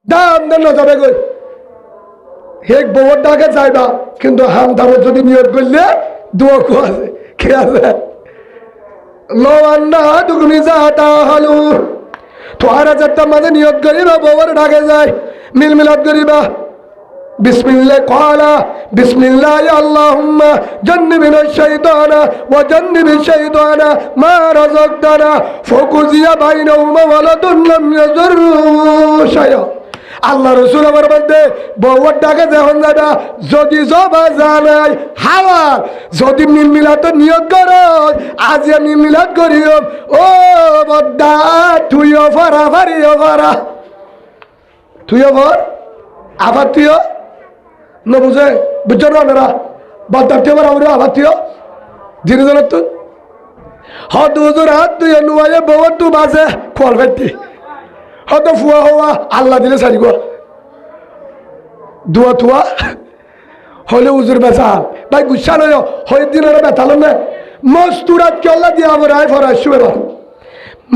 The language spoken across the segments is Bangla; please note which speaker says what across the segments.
Speaker 1: দাম দেন না যাবে গই হেক বউর ডাকে যাইবা কিন্তু হাম দামে যদি নিয়োগ করলে দোয়া কো আছে কে আছে লো আন্না দুগুনি যাতা হালু তোহারা যাত্রা মাঝে নিয়োগ করিবা বউর ডাকে যায় মিলমিলাত করিবা বিসমিল্লাহ ক্বালা বিসমিল্লাহ আল্লাহুম্মা জান্নিবিনাশ শাইতানা ওয়া জান্নিবিশ শাইতানা মা রাযাকতানা ফাকুজিয়া বাইনাহুমা ওয়ালাদুন লাম ইয়াযুরু শাইআ আল্লাহ রাসূল আমার মধ্যে বউর ডাকে যখন যাবা যদি জবা জানাই হাওয়ার যদি মিলমিলাত নিয়োগ করো আজ আমি মিলাদ করিও ও বদ্দা তুইও ফারা ফারিও ফারা তুইও ফর আবার তুইও না বুঝে বুঝছো না ওনারা বদ্দার আমার আমরা আবার তুইও ধীরে ধরে তো হয়তো হুজুর হাত তুই নুয়াইয়ে বউর তু বাজে খোয়াল ফেটতি হয়তো ফুয়া হওয়া আল্লাহ দিলে সারি গো দুয়া থুয়া হলে হুজুর বেচাল ভাই গুসা নয় হয় দিনের বেতাল না মস্তুরাত কে আল্লাহ দিয়ে আবার আয় ফরাই শুয়ে না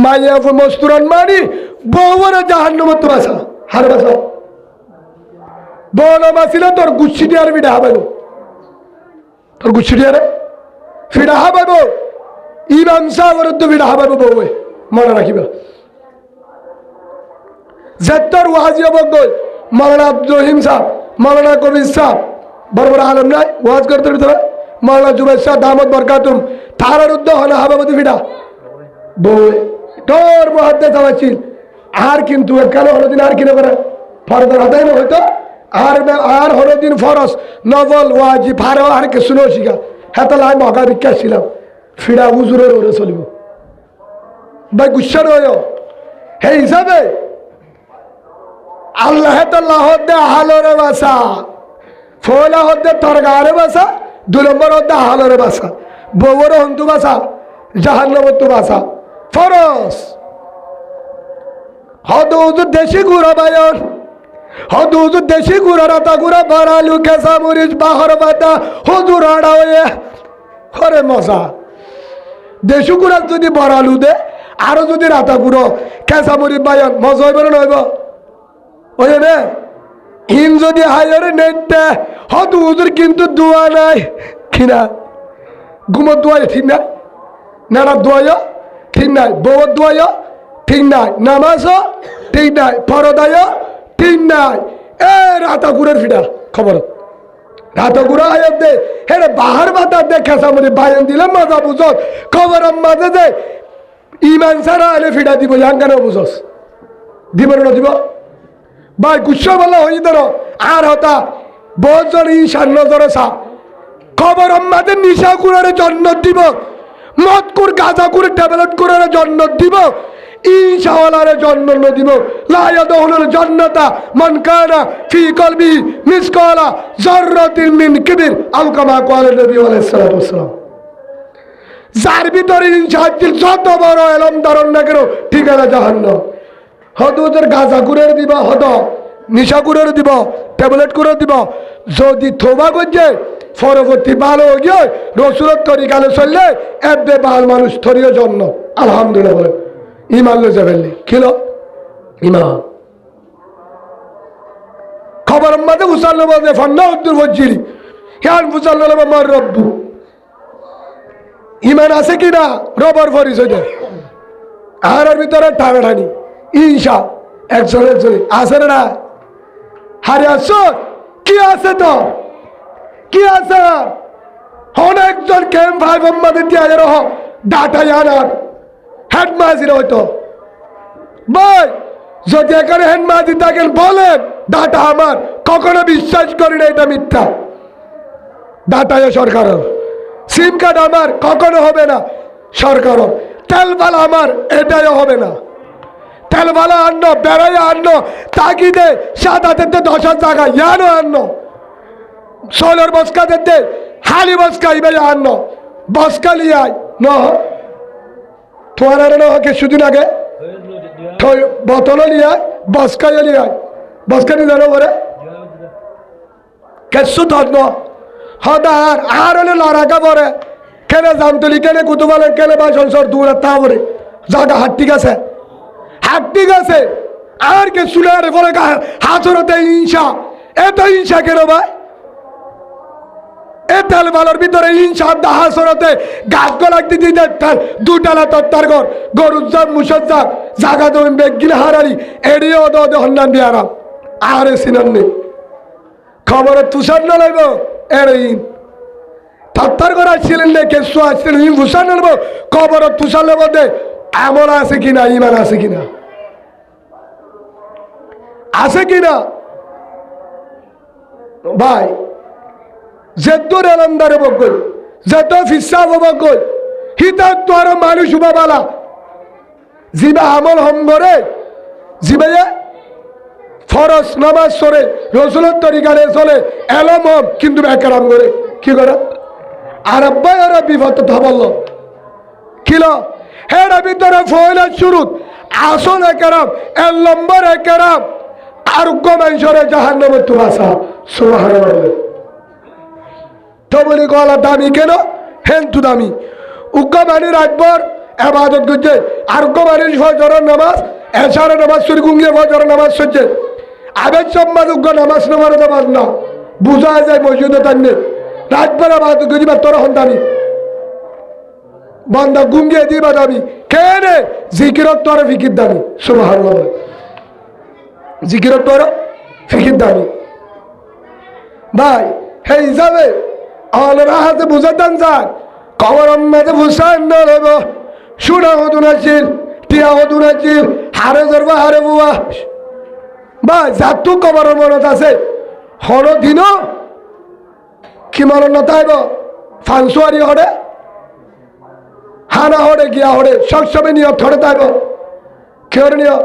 Speaker 1: মাইয়া মস্তুরান মানি বউর জাহান্নামে তো বাসা হার বাসা বউন বাসিলে তোর গুচ্ছি দিয়ে আর বিডা হাবাইব তোর গুচ্ছি দিয়ে রে ফিডা হাবাইব ইমাম সাহেবের তো বিডা হাবাইব বউয়ে মনে রাখিবা যেতর ওয়াজি বগল মাওলানা আব্দুল রহিম সাহেব মাওলানা কবির সাহেব বড় বড় আলম নাই ওয়াজ করতে ভিতরে মাওলানা জুবাইর সাহেব দামত বরকাতুম তারার উদ্যোগ হলে হাবাবতী ফিডা বউয়ে তোর মহাদ্দেশ আওয়াছিল আর কিন্তু কেন হলো দিন আর কিনে করে ফরদার আদায় না হয়তো আর হলো দিন ফরস নভল ওয়াজি ফারো আর কে শুনো শিখা হেতাল আমি মগা বিখ্যাত ছিলাম ফিডা হুজুরের ওরে চলিব ভাই গুচ্ছা নয় হে হিসাবে আল্লাহ তাআলা হদ্দে হালরে বাসা ফলা হদ্দে তরগারে বাসা 2 নম্বর হদ্দে হালরে বাসা বউর হন্তু বাসা জাহান্নামত বাসা ফরস হদ হুজুর দেশি গুড়া বায়ন হদ হুজুর দেশি গুড়া রাতা গুড়া বারালু কেসা মরিচ বাহর বাতা হুজুর আড়া হয়ে হরে মজা দেশি গুড়া যদি বারালু দে আরো যদি রাতা গুড়ো কেসা মরিচ বায়ন মজা হইব না হইব ওই রে হিম যদি হাইরে নেটে হয়তো হুজুর কিন্তু দোয়া নাই কিনা ঘুমোর দোয়া ঠিক না নানা দোয়া ঠিক নাই বউর দোয়া ঠিক নাই নামাজও ঠিক নাই ফরদায় ঠিক নাই এ রাতাগুড়ের ফিডা খবর রাতাগুড়া আয়াত দে হেরে বাহার বাতার দে খেসামরি বায়ন দিলাম মজা বুঝস খবর মাঝে যে ইমান সারা আলে ফিডা দিব জাঙ্গানো বুঝস দিব না দিব ভাই গুচ্ছা বলা হয়ে ধরো আর হতা বছর ঈশান নজরে সা খবর আমাদের নিশা কুড়ার জন্য দিব মদ কুর গাঁজা করে ট্যাবলেট করার জন্য দিব ঈশাওয়ালার জন্য দিব লায়াদহুল জান্নাতা মান কানা ফি কলবি মিসকালা যাররাতিন মিন কিবির আও কামা ক্বালা নবী আলাইহিস সালাতু ওয়াসসালাম যার ভিতরে ইনশাআল্লাহ যত বড় এলম ধারণ না করো ঠিকানা জাহান্নাম হদুদের গাঁজা কুড়ের দিব হদ নিশা কুড়ের দিব ট্যাবলেট করে দিব যদি থোবা করছে পরবর্তী ভালো গিয়ে রসুলত তরি গালে চললে এবে বাল মানুষ থরিও জন্য আলহামদুলিল্লাহ বলে ইমান লো যাবেননি কিলো ইমান খবর মাঝে মুসাল্লো বলতে ফান্না উদ্দুর বলছিলি হ্যাঁ মুসাল্লো মার রব্বু ইমান আছে কিনা রবর পরিচয় আর ভিতরে টানাটানি ঈশা একজন আছে না হারে আসো কি আছে তো কি আছে অনেকজন ক্যাম্প ভাই বোম্বাদের দিয়ে রহ ডাটা জানার হেড মাজির হয়তো ভাই যদি এখানে হেড মাজি থাকেন বলেন ডাটা আমার কখনো বিশ্বাস করি না এটা মিথ্যা ডাটায় সরকারের সিম কার্ড আমার কখনো হবে না সরকারের তেলবালা আমার এটাই হবে না তেলবালা আন্ন বেড়াই আন্ন তাগিদে 7 10 টাকা ইয়ানো আন্ন সোলার বস্কা দিতে হালি বস্কা ইবে আন্ন বস্কা লিয়াই ন তোমার আর নকে সুদিন আগে বোতল লিয়াই বস্কা লিয়াই বস্কা নি জানো বলে কেসু ধর্ম হদার আর হলে লড়াকা পরে কেনে জামতলি কেনে কুতুবালে কেনে বা সংসার দূরে তা পরে জায়গা হাট ঠিক আছে আর কে চুলের ফলে হাজরতে হিংসা, এত হিংসা কেন ভাই? এ তেল বালোর ভিতরে হিংসা হাসরতে গাছ গলাক দিতে দুটালা তত্তার ঘর গরুর জাত মুসজ্জাক জাগা তুমি বেগিল হারালি এড়িয়ে দে হন্নান দিয়ে আরাম আরে সিনান নেই খবরের তুষার না লাগবো এড়িন তত্তার ঘর আসছিলেন না কেসু আসছিলেন তুষার না নেবো খবরের তুষার নেবো দে এমন আছে কিনা, ইমান আছে কিনা, আছে কিনা ভাই? যেত রেলন্দারে বকল, যেত ফিসা বকল, হিতার তো আরো মানুষ বালা জিবা আমল হম করে জিবাইয়া ফরজ নামাজ সরে রসুলের তরিকারে চলে এলম হম কিন্তু একরাম করে কি করে আর আব্বাই আর বিপদ বলল কিল হের ভিতরে ফয়লা শুরু আসল একরাম এর নম্বর একরাম আরোগ্য মানুষের জাহান্নামে তুমি আসা সুবহানাল্লাহ। তো বলি গলা দামি কেন? হেন্তু দামি উগ্র মানি রাখবর এবাদত করছে, আরোগ্য মানির ফজরের নামাজ এশারের নামাজ শুরু গুঙ্গিয়ে ফজরের নামাজ সরছে আবেদ সম্মান উগ্র নামাজ নামার নামাজ না বুঝা যায় মসজিদে তান্নে রাখবার আবাদত করছি বা তোর হন দামি বন্দা গুঙ্গিয়ে দিবা দামি কেনে জিকিরত তোর ফিকির দামি সুবহানাল্লাহ। জিকিরত তোর ফিকির দামি ভাই হে হিসাবে আলোরা হাতে বুঝাতাম যান কবর মাঝে ভুসান নেব সুরা হতুন আছিল টিয়া হতুন আছিল হারে জরবা হারে বুয়া ভাই যাতু কবরের মনত আছে হর দিন কি মরণ নতাইব ফাংসুয়ারি হরে হানা হরে গিয়া হরে সবসময় নিয়ত হরে তাইব কেউ নিয়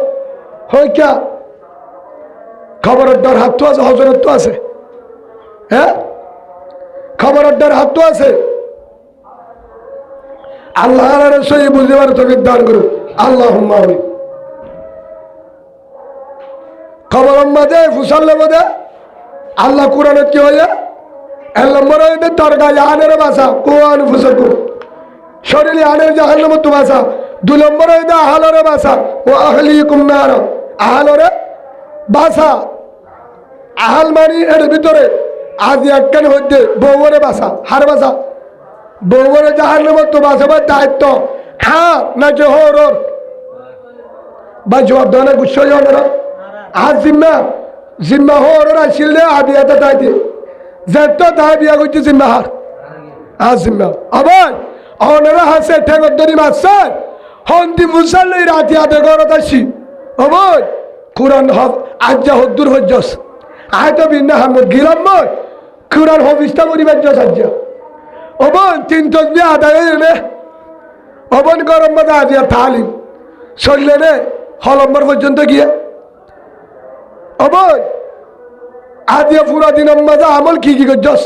Speaker 1: হই কিয়া খবরের ডর হাত তো আছে, হজরত তো আছে, হ্যাঁ খবরের ডর হাত তো আছে। আল্লাহ সহি বুঝতে পারে তবে দান করুন আল্লাহ খবর মাঝে ফুসাল বোধে আল্লাহ কোরআন কি হয়ে এক নম্বর হইতে তোর গায়ে আনের বাসা কোরআন ফুসল করুন শরীরে আনের জাহান্নাম তো বাসা। 2 নম্বর হইতে আহালরে বাসা ও আহলিকুম নার আহালরে বাসা। আহাল মানি এর ভিতরে আজ একখান হইতে বউরে বাসা হার বাসা বউরে জাহান্নাম তো বাসাবার দায়িত্ব হ্যাঁ নাকি হর বা জবাব দেওয়া না গুচ্ছ ওনারা আর জিম্মা জিম্মা হর আসলে আবিয়াতে দায়িত্ব যেত দায় বিয়া করছে জিম্মা হার আর জিম্মা আবার ওনারা হাসে ঠেকর ধরি মারছে হন্দি মুসাল্লি রাতি হাতে ঘরত আসি অবর কোরআন হব আজ যা হদ্দুর হজ্জস আয় তো ভিন্ন হামদ গিলাম মই কোরআন হবিস্তা পরিবার যা সাজ্জা অবন 3 তসবি আদায় এনে অবন গরম মধ্যে আজিয়া তালিম চললে রে হলম্বর পর্যন্ত গিয়ে অবন আজিয়া পুরা দিন মজা আমল কি করছস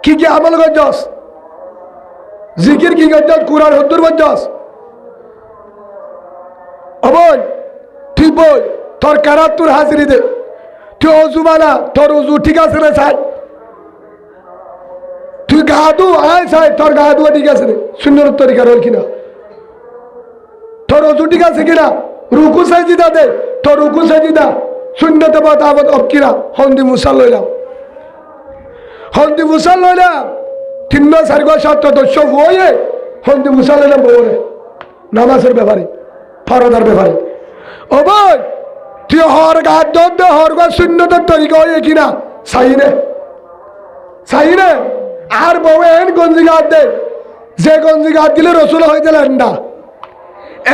Speaker 1: কি আমল করছস জিকির কি করছস কোরআন হদ্দুর করছস অবন তুই বল তোর কারাত তোর হাজিরি দে তুই অজু বানা তোর অজু ঠিক আছে না চাই তুই গা দু আয় চাই তোর গা ধোয়া ঠিক আছে রে সুন্দর তরিকার হল কিনা তোর অজু ঠিক আছে কিনা রুকু সাজিদা দে তোর রুকু সাজিদা শূন্যতে বাদ আবাদ অকিরা হন্দি মুসাল লইলাম হন্দি মুসাল লইলাম 3 4 7 10 হয়ে হন্দি মুসাল লইলাম বউরে নামাজের ব্যাপারে ফরদার ব্যাপারে ও ভাই তুই হর গা দে হর গা শূন্যতের তরিকা হয়ে কিনা চাই রে আর বউ এন গঞ্জি গাত দে যে গঞ্জি গাত দিলে রসুল হয়ে দিলেন না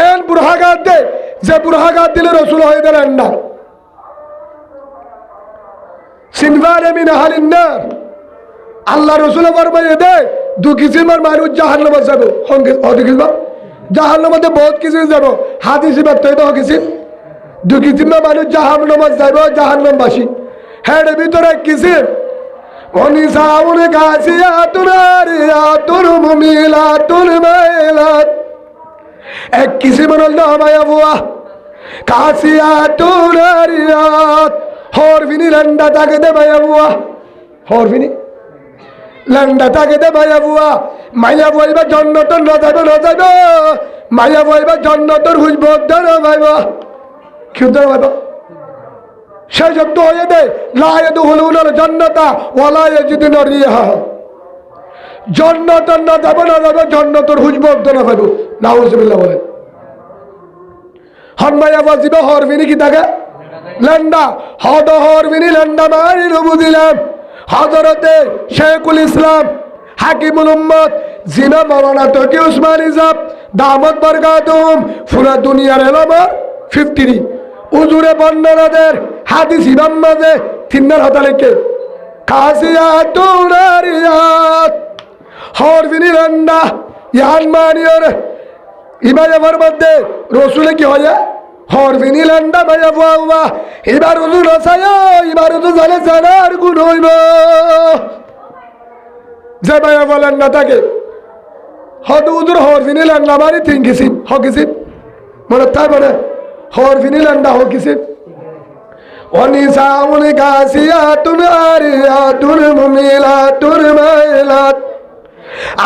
Speaker 1: এন বুড়হা গাত দে যে বুড়হা গাত দিলে রসুল হয়ে দিলেন না সিনভারে মিন আহলিন নার আল্লাহ রসুল ফরমাইয়ে দে 2 কিসিমের মানুষ জাহান্নামে যাবে হদি কিসম জাহান্নামে বহুত কিছু যাব হাদিসে বাতই তো কিসিম 2 কিসিমের মানুষ জাহান্নামে যাবে জাহান্নামবাসী হের ভিতরে কিসিম ونساء كاسيات عاريات مميلات مائلات এক কিসিমের নাম আয়াবুয়া কাসিয়াত আরিয়াত হরফিনি লন্ডা তাকে দে ভাইয়াবুয়া হরফিনি লন্ডা তাকে দে ভাইয়াবুয়া মাইয়া বলবা জান্নাত না যাবে মাইয়া বলবা জান্নাতের হুজবত না ভাইবা কি উদ্ধার হবে সেই শব্দ হয়ে দে লা ইয়াদখুলুনাল জান্নাতা ওয়ালা ইয়াজিদুনা রিহা জান্নাত না যাবে না যাবে জান্নাতের হুজবত না পাবো নাউজুবিল্লাহ বলেন হনমায়া ওয়াজিবা হরবিনি কি থাকে লন্ডা হদ হরবিনি লন্ডা মারি রবুদিলাম হযরতে শেখুল ইসলাম হাকিমুল উম্মত জিনা মাওলানা তকি উসমান ইজাব দামত বরকাতুম পুরা দুনিয়ার এলামার 53 উজুরে বন্ডারাদের হাদিস ইমাম মাঝে তিননার হতা লেখে কাসিয়াতুন আরিয়াত হরবিনি লন্ডা ইয়ান মানিয়র ইমায়া ফরমাতে রসুলে কি হয় হরবিনি লন্ডা মায়া ফাওয়া এবার উজু নসায় এবার উজু জালে জানার গুণ হইব যে মায়া বলেন না তাকে হদ উজুর হরবিনি লন্ডা মারি তিন কিসিম হ কিসিম মনে তাই মানে হরবিনি লন্ডা হ কিসিম ওয়ানিসাউল কাসিয়াতুন আরিয়াতুন মুমিলাতুন মাইলাত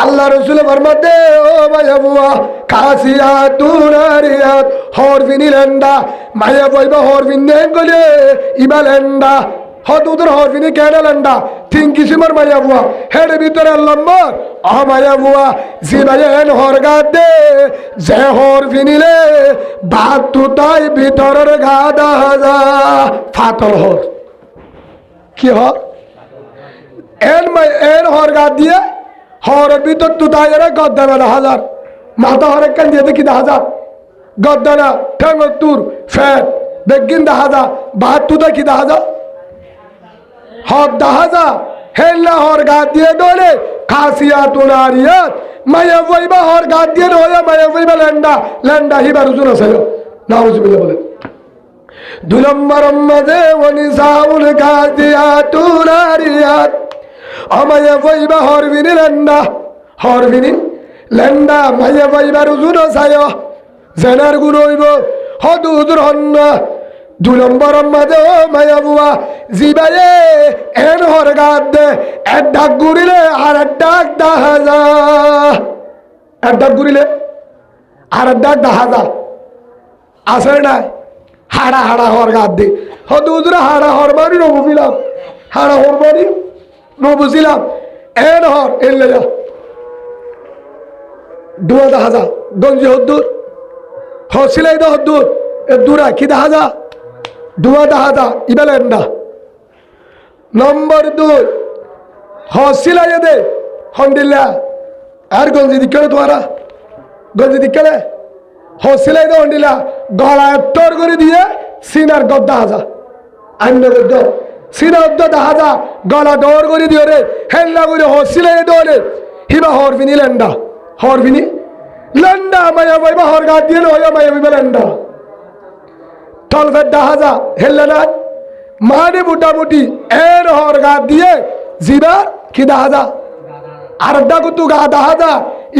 Speaker 1: আল্লাহ রসুল ফরমাতে ও মায়া বুয়া কাসিয়াতুন আরিয়াত হরবিনি লন্ডা মায়া বইবা হরবিনি গলে ইবালেন্ডা হদুদর হরবিনি কেডা লন্ডা তিন কিসিমের মায়া বুয়া হেড ভিতরে লম্বর ও মায়া বুয়া জিবায়ে এন হরগা দে যে হরবিনিলে বাতু তাই ভিতরের গাদা হাজা ফাতল হর কি হর এন হরগা দিয়ে হরের ভিতর তুতাইরে গদ্দানা 1000 মাথা হরের কান দিয়ে দেখি 1000 গদ্দানা ঠ্যাঙ্গর তুর ফ্যাট বেগিন 1000 বাহাত তুতা কি 1000 হর 1000 হেল্লা হর গা দিয়ে ডলে কাসিয়াতুন আরিয়াত মায়া বইবা হর গা দিয়ে ডলে মায়া বইবা লেন্ডা লেন্ডা হিবার উজুর আছে নাউজুবিল্লাহ বলে 2 নম্বর মাঝে ওয়ানিসাউল কাসিয়াতুন আরিয়াত আমায়া বইবা হরবিনি লেন্ডা হরবিনি লেন্ডা মায়া বইবার উজুর সায় জেনার গুণ হইব হদুদুর হন্না 2 নম্বর মাঝে ও মায়া বুয়া জিবায়ে এন হর গাদ দে এক ডাক ঘুরিলে আর এক ডাক দাহাজা এক ডাক ঘুরিলে আর এক ডাক দাহাজা আসে নাই হাড়া হাড়া হর গাদ দে হদুদুর হাড়া হর মারি নবুছিলাম হাড়া হর মারি নবুছিলাম এন হর এলে যা দুয়া দাহাজা গঞ্জি হদ্দুর হসিলাই দা হদ্দুর এ দূরা কি দাহাজা দুয়া দাহাজা ইবেলেন্ডা নম্বর 2 হসিলাই দে হন্ডিল্লা আর গঞ্জি দিকে তোমারা গঞ্জি দিকে হসিলাই দে হন্ডিল্লা গলা তোর করে দিয়ে সিনার গদ্দা হাজা আইন গদ্দ সিনা গদ্দ দাহাজা গলা দৌর করে দিও রে হেল্লা করে হসিলাই দৌড়ে হিবা হরবিনি লেন্ডা হরবিনি লেন্ডা মায়া বইবা হর গা দিয়ে নয় মায়া বইবা লেন্ডা তলফের দাহাজা হেল্লা না মানে মোটামুটি এর হর গা দিয়ে জিবার কি দাহাজা আর ডাকুতু গা দাহাজা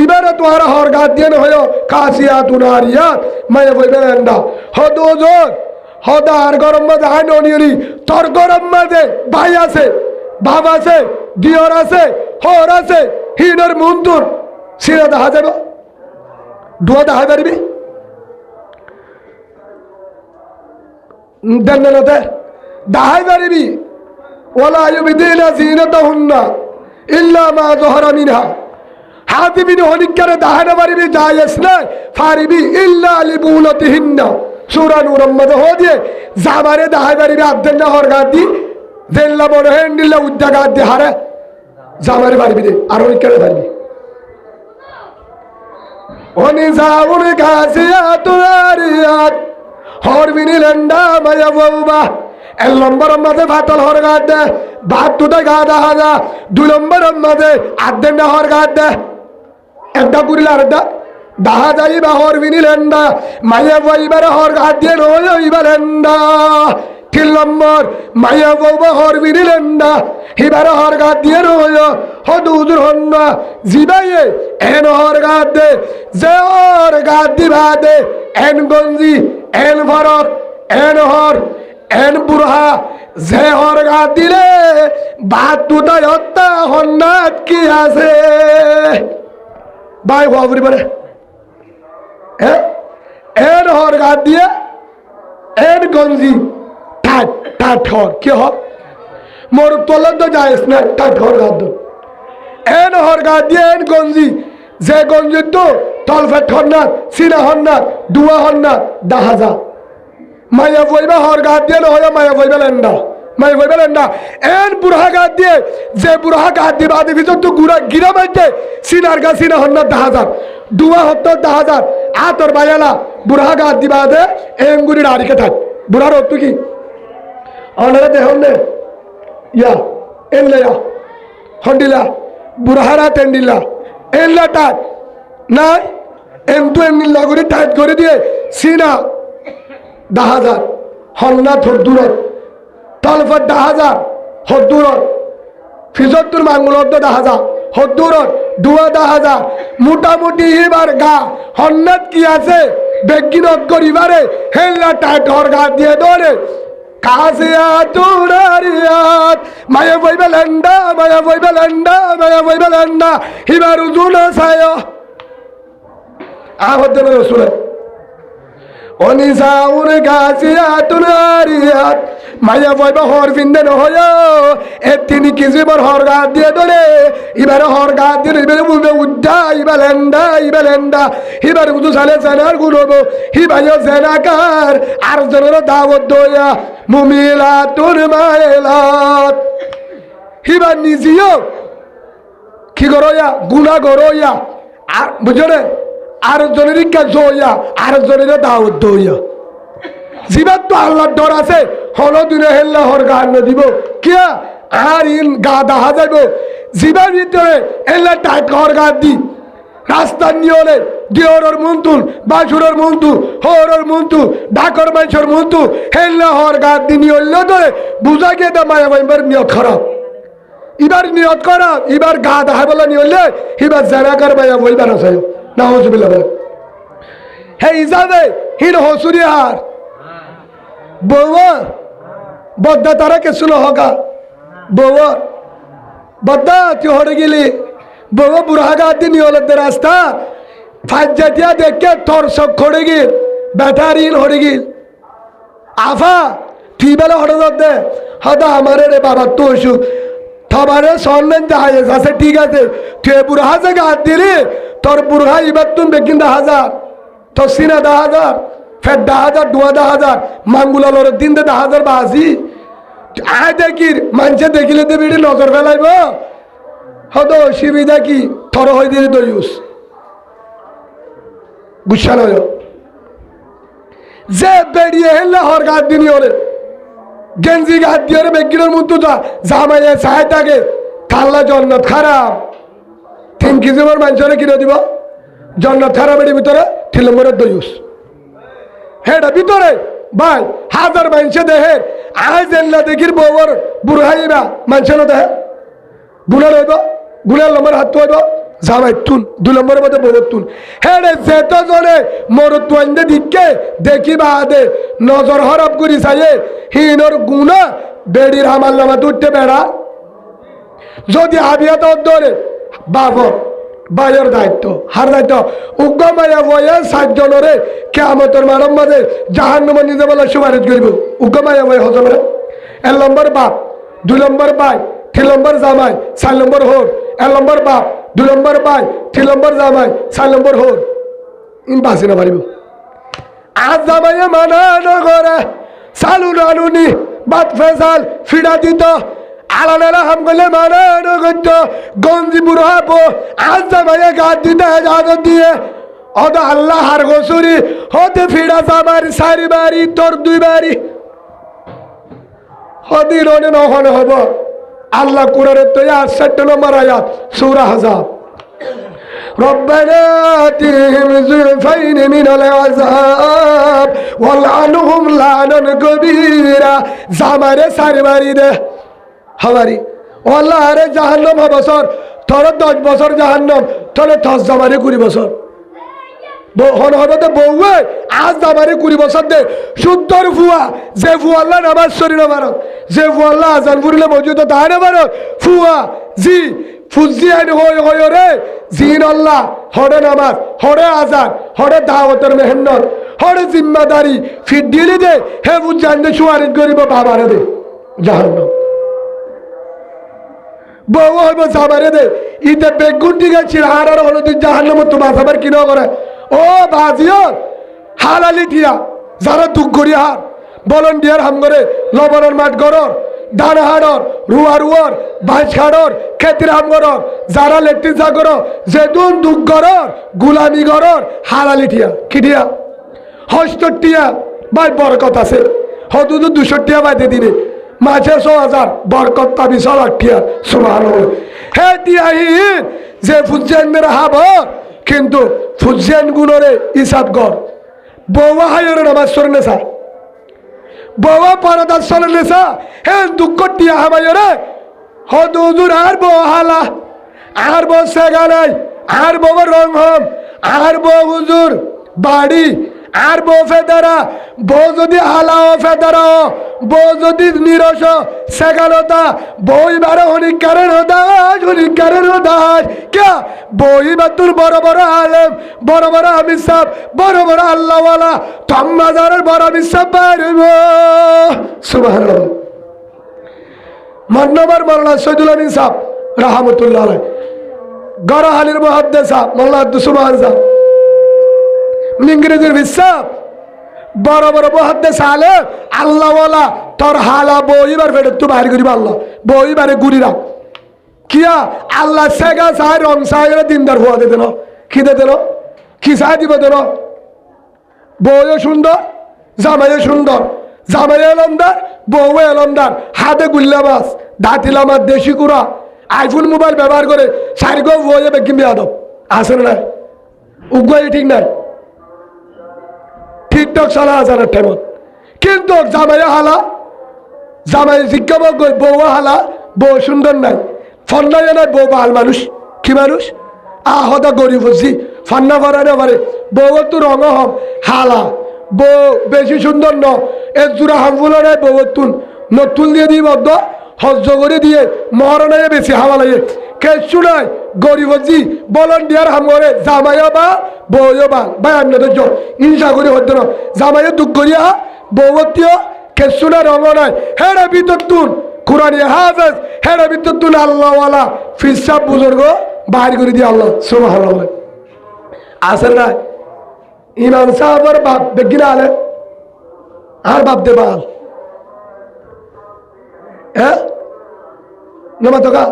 Speaker 1: ইবারে তোমার হর গা দিয়ে নয় কাসিয়াতুন আরিয়াত মায়া বইবা লেন্ডা হদোজর হদা আর গরম মাঝে আইন অনিয়নি তোর গরম মাঝে ভাই আছে বাপ আছে দিয়র আছে হর আছে হিনর মুন্তুর সিরা দেখা যাবে দুয়া দেখা পারবি দেন না দেখাই পারবি ওয়ালা ইউবিদিনা জিনাতাহুন্না ইল্লা মা যহরা মিনহা হাতিবিন হনিকারে দেখাইতে পারবি জায়েজ না ফারিবি ইল্লা লিবুলাতিহিন্না সূরা নূরের মধ্যে হয়ে জামারে দেখাই পারবি আদেন না হর গাদি দেল্লা বড় হেন্ডিল্লা উদ্দা গাদি হারে জামারে পারবি দে আর হনিকারে পারবি ওয়ানিসাউল কাসিয়াতুন আরিয়াত হরবিনি লেন্ডা মায়া বউবা 1 নম্বর মাঝে ফাতল হর গাদ দে বাত তুতে গা দাহাজা 2 নম্বর মাঝে আদেন হর গাদ দে একটা পুরিলা আরেকটা দাহা যাইবা হরবিনি লেন্ডা মায়া বইবার হর গাদ দিয়ে রইবা লেন্ডা 3 নম্বর মায়া বউবা হরবিনি লেন্ডা হিবার হর গাদ দিয়ে রইল হদুদুর হন্না জিবাইয়ে এন হর গাদ দে যে হর গাদ দিবা দে এন গঞ্জি এন ভরত এন হর এন বুড়হা যে হর গাদ দিলে বাত তুতা হত্যা হন্নাত কি আছে বাই হবরি পারে এন হর গাদ দিয়ে এন গঞ্জি টাট টাট হর কি হর মোর তোলা তো যাইস না টাট হর গাদ এন হর গাদ দিয়ে এন গঞ্জি যে গঞ্জি তো তলফেট হর না সিনা হর না দুয়া হর না দাহাজা মায়া বইবা হর গাদ দিয়ে না হয় মায়া বইবা লেন্ডা মায়া বইবা লেন্ডা এন বুড়া গাদ দিয়ে যে বুড়া গাদ দিয়ে বাদে ভিতর তো গুড়া গিরা মাইতে সিনার গা সিনা হর না দাহাজার দুয়া হতো 10,000 আতর বায়ালা বুড়া গাদ দিবা দে এঙ্গুরি আড়িকে থাক বুড়ার অর্থ কি অনারা দেখুন নে ইয়া এনলে ইয়া হন্ডিলা বুড়াহারা তেন্ডিলা এনলা টাট না এমটু এমনিল্লা করে টাইট করে দিয়ে সিনা 10,000 হন্না থর দূরত তলফত 10,000 হর দূরত ফিজত্তর মাঙ্গুলত 10,000 হদ্দুরত দুয়া 10,000 মোটামুটি এবার গা হন্নাত কি আছে বেগিনত করিবারে হেল্লা টাইট হর গা দিয়ে দরে কাজিয়া তুরারিয়াত মায়া বইবে লেন্ডা মায়া বইবে লেন্ডা মায়া বইবে লেন্ডা হিবার উজুনা সায় আহদ্দে রাসূল অনিসাউর গাছিয়া তুরারিয়াত মায়া বইবে হর ফিন্দে নহয় এ তিনি কিজিবার হর গা দিয়ে দরে এবার হর গা দিয়ে এবারে বলবে উদ্দা ইবালেন্ডা এবার উদু সালে জানার গুনব হিবাইও জানাকার আর জনের দাওয়াত দয়া মুমিলাতুর মাইলাত হিবার নিজেও কি করয়া গুনাহ করয়া আর বুঝলে আর জনের কাজ হইয়া আর জনের দাওয়াত দয়া জীবাত তো আল্লাহর ডর আছে হলো দিনে হেল্লা হর গা না দিব কিয়া আর ইন গা দাহা যাইব জীবার ভিতরে হেল্লা টাইট হর গা দি রাস্তা নিয়লে দিওরর মন্তুল বাসুরর মন্তু হরর মন্তু ডাকর মাইছর মন্তু হেল্লা হর গা দি নিয়লে ধরে বুঝা গিয়ে দা মায়া বাইবার নিয়ত খারাপ এবার নিয়ত করা এবার গা দাহা বলা নিয়লে এবার জানাকার মায়া বইবার আছে না হসবিল্লাহ বলে হে ইজাবে হিন হসুরি হার বৌয়া বদ্দা তারা কে শুনো হকা বৌয়া বদ্দা তুই হরে গেলি বৌয়া বুড়া গা দিন হলে রাস্তা ফাজ্জাতিয়া দেখে তোর সব খড়ে গিল ব্যাটারিন হরে গিল আফা তুই বেলা হরে দে হদা আমারে রে বাবা তো অসুখ তোমারে সন্ন্যান যাহাই আছে ঠিক আছে তুই বুড়া যে গা দিলি তোর বুড়া এবার তুমি বেকিন 10,000 তোর সিনা 10,000 ফের 10,000 দুয়া 10,000 মাঙ্গুলা লড়ে দিন 10,000 বাসি আয় দেখির মানুষে দেখিলে তো বেড়ে নজর ফেলাইব হতো অসুবিধা কি থর হয়ে দিলে দইস গুসা নয় যে বেরিয়ে হেললে হর গাছ দিনই ওরে গেঞ্জি গাছ দিয়ে ওরে বেগিনের মতো জামাইয়ে চায় থাকে কাল্লা জন্নত খারাপ 3 কেজি মানুষের কিনে দিব জন্নত খারাপের ভিতরে 3 নম্বরের দইস হেটা ভিতরে ভাই হাজার মানুষে দেহের আয় জেনলা দেখির বউর বুড়াইবা মানুষের দেহে গুণা রইব গুণার নম্বর হাত হইব জামাই তুন 2 নম্বরের মধ্যে বউর তুন হেডে যেত জনে মোর তুয়াইন্দে দিকে দেখিবা দে নজর হরপ করি চাইয়ে হিনর গুণা বেড়ির হামাল নামা তুলতে বেড়া যদি আবিয়া তো ধরে বাবর বাইয়ের দায়িত্ব হার দায়িত্ব উগ্রমায়া বয়ে 7 জনরে কেয়ামতের মানব মাঝে জাহান্নামে নিজে বলে সুপারিশ করিব উগ্রমায়া বয়ে হজমরে 1 নম্বর বাপ 2 নম্বর ভাই 3 নম্বর জামাই 4 নম্বর হোর 1 নম্বর বাপ 2 নম্বর ভাই 3 নম্বর জামাই 4 নম্বর হোর ইন বাসি না পারিব আজ জামাইয়ে মানা নগরে চালু নানুনি বাদ ফেসাল ফিরা দিত আলাদা হাম করলে মানে নগত্য গঞ্জি বুড়াবো আজ জামাইয়ে গাছ দিতে জাদত দিয়ে অত আল্লাহ হার গোসুরি হতে ফিরা জামার 4 বাড়ি তোর 2 বাড়ি হদি রনে নহন হব আল্লাহ কুরআনের তো 68 নম্বর আয়াত সূরা আহজাব ربنا آتهم ضعفين من العذاب والعنهم لعنا كبيرا জামারে 4 বাড়ি দে হাওয়ারি আল্লাহ আরে জাহান্নাম বছর তোর 10 বছর জাহান্নাম তোর 10 জামারে 20 বছর হন হতে বউয়ে আজ জামারে 20 বছর দে শুদ্ধর ফুয়া যে ফুয়া আল্লাহ নামাজ শরীর মারত যে ফুয়া আল্লাহ আজান ফুরিলে মজুদ তাই না মারত ফুয়া জি ফুজি আইন হয় রে জিন আল্লাহ হরে নামাজ হরে আজান হরে দাওয়াতের মেহনত হরে জিম্মাদারি ফিট দিলে দে হে বুঝাইলে সুয়ারিত করিব বাবারে দে জাহান্নাম বউ হইব সাবারে দে ইতে বেগুন দিকে চিড়ার আর হলো তুই জাহান্নাম তো বাসাবার কিনো করে ও বাজিও হালালি দিয়া যারা দুঃখ করি হার ভলেন্টিয়ার হাম করে লবণের মাঠ গরর ধান হাড়র রুয়ার বাইশ হাড়র খেতির হাম গরর যারা লেট্রিন চা করো যেদুন দুঃখ গরর গুলামি গরর হালালি টিয়া কি টিয়া হস্তটিয়া বাই বরকত আছে হয়তো 200 টিয়া বাইতে দিনে মাঝে 100,000 বরকত পাবি 100 টিয়া সুবহানাল্লাহ হে টিয়াহীন যে ফুজেনের হাব কিন্তু ফুজেন গুণরে ইসাব কর বউয়া হায়রে নামাজ সরে নেশা বউয়া পরদার সরে নেশা হে দুঃখ টিয়া হাবায়রে হদুজুর আর বউ হালা আর বউ সেগালাই আর বউ রং হম আর বউ হুজুর বাড়ি আর বউ ফেদারা বউ যদি হালাও ফেদারাও বউ যদি নিরস সেগালতা বই বারে হনিকারের হদাস কে বই বাতুর বড় বড় আলেম বড় বড় আমির সাহ বড় বড় আল্লাহওয়ালা তম্মাজারের বড় আমির সাহ বাইরব সুবহানাল্লাহ মান্নবার মাওলানা সৈয়দুল আমিন সাহ রাহমাতুল্লাহ আলাইহি গরাহালির মুহাদ্দিস সাহ মাওলানা আব্দুস সুবহান সাহ ইংরেজির বিশ্বাস বড় বড় মুহাদ্দিস আলেম আল্লাহওয়ালা তোর হালা বইবার ফেটে তুই বাইর করিবা আল্লাহ বইবারে গুড়ি রাখ কিয়া আল্লাহ সেগা চাই রং চাই দিনদার হওয়া দে দেন কি দে দেন কি চাই দিব দেন বইও সুন্দর জামাইও সুন্দর জামাই এলমদার বউ এলমদার হাতে গুল্লাবাস দাঁতিলামার দেশি কুড়া আইফোন মোবাইল ব্যবহার করে সারিগো বইয়ে বেকিম বেয়াদব আসেন নাই উগ্রই ঠিক নাই টিকটক চলা হাজারের টাইমত কিন্তু জামাইয়া হালা জামাই জিজ্ঞাসা করি বউ হালা বউ সুন্দর নাই ফন্না নাই বউ ভাল মানুষ কি মানুষ আহদা গরিব হচ্ছি ফান্না করারে পারে বউ তো রঙ হম হালা বউ বেশি সুন্দর ন এর জোড়া হামফুল নাই বউ তুন নতুন দিয়ে দিই বদ্ধ হজ্জ করে দিয়ে মহরণে বেশি হাওয়া লাগে কেসু নাই গরিব হচ্ছি ভলেন্টিয়ার হাম করে জামাইও বা বউও বা ভাই আপনাদের জোর ইনসা করে হতো না জামাইও দুঃখ করিয়া বউতিও কেসু না রঙ নাই হেরা ভিতর তুন কোরআনী হাফেজ হেরা ভিতর তুন আল্লাহওয়ালা ফিসাব বুজুর্গ বাহির করে দিয়ে আল্লাহ সুবহানাল্লাহ আসেন না ইমাম সাহেবের বাপ দেখি না আলে আর বাপ দে বাল হ্যাঁ নমা তোকা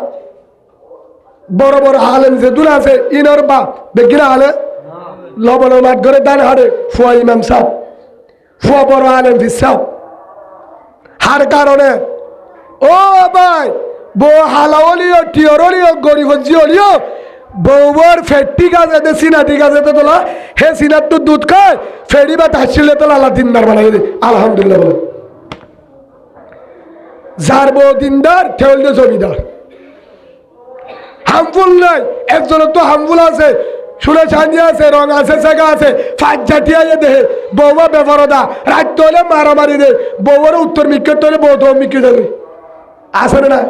Speaker 1: বড় বড় আলেম যে দুল আছে ইনর বাপ দেখি না আলে লবণের মাঠ ঘরে দান হারে ফুয়া ইমাম সাহেব ফুয়া বড় আলেম ফিসাব হার কারণে ও ভাই বউ হালাওলিও টিয়রলিও গরিব জিওলিও বউবর ফেটটি গাছে দে সিনাটি গাছে তো তোলা হে সিনার তো দুধ খায় ফেরি বা তাহসিলে তোলা আল্লাহ দিনদার বানাই দে আলহামদুলিল্লাহ বলে যার বউ দিনদার ঠেউল দে জমিদার হামফুল নাই একজনের তো হামফুল আছে শুনে ছান্দি আছে রং আছে সেগা আছে ফাঁক ঝাটিয়া দেহে বউবা বেফরদা রাত তোলে মারামারি দে বউর উত্তর মিক্কের তোলে বউ তো মিক্কে যাবে আসে না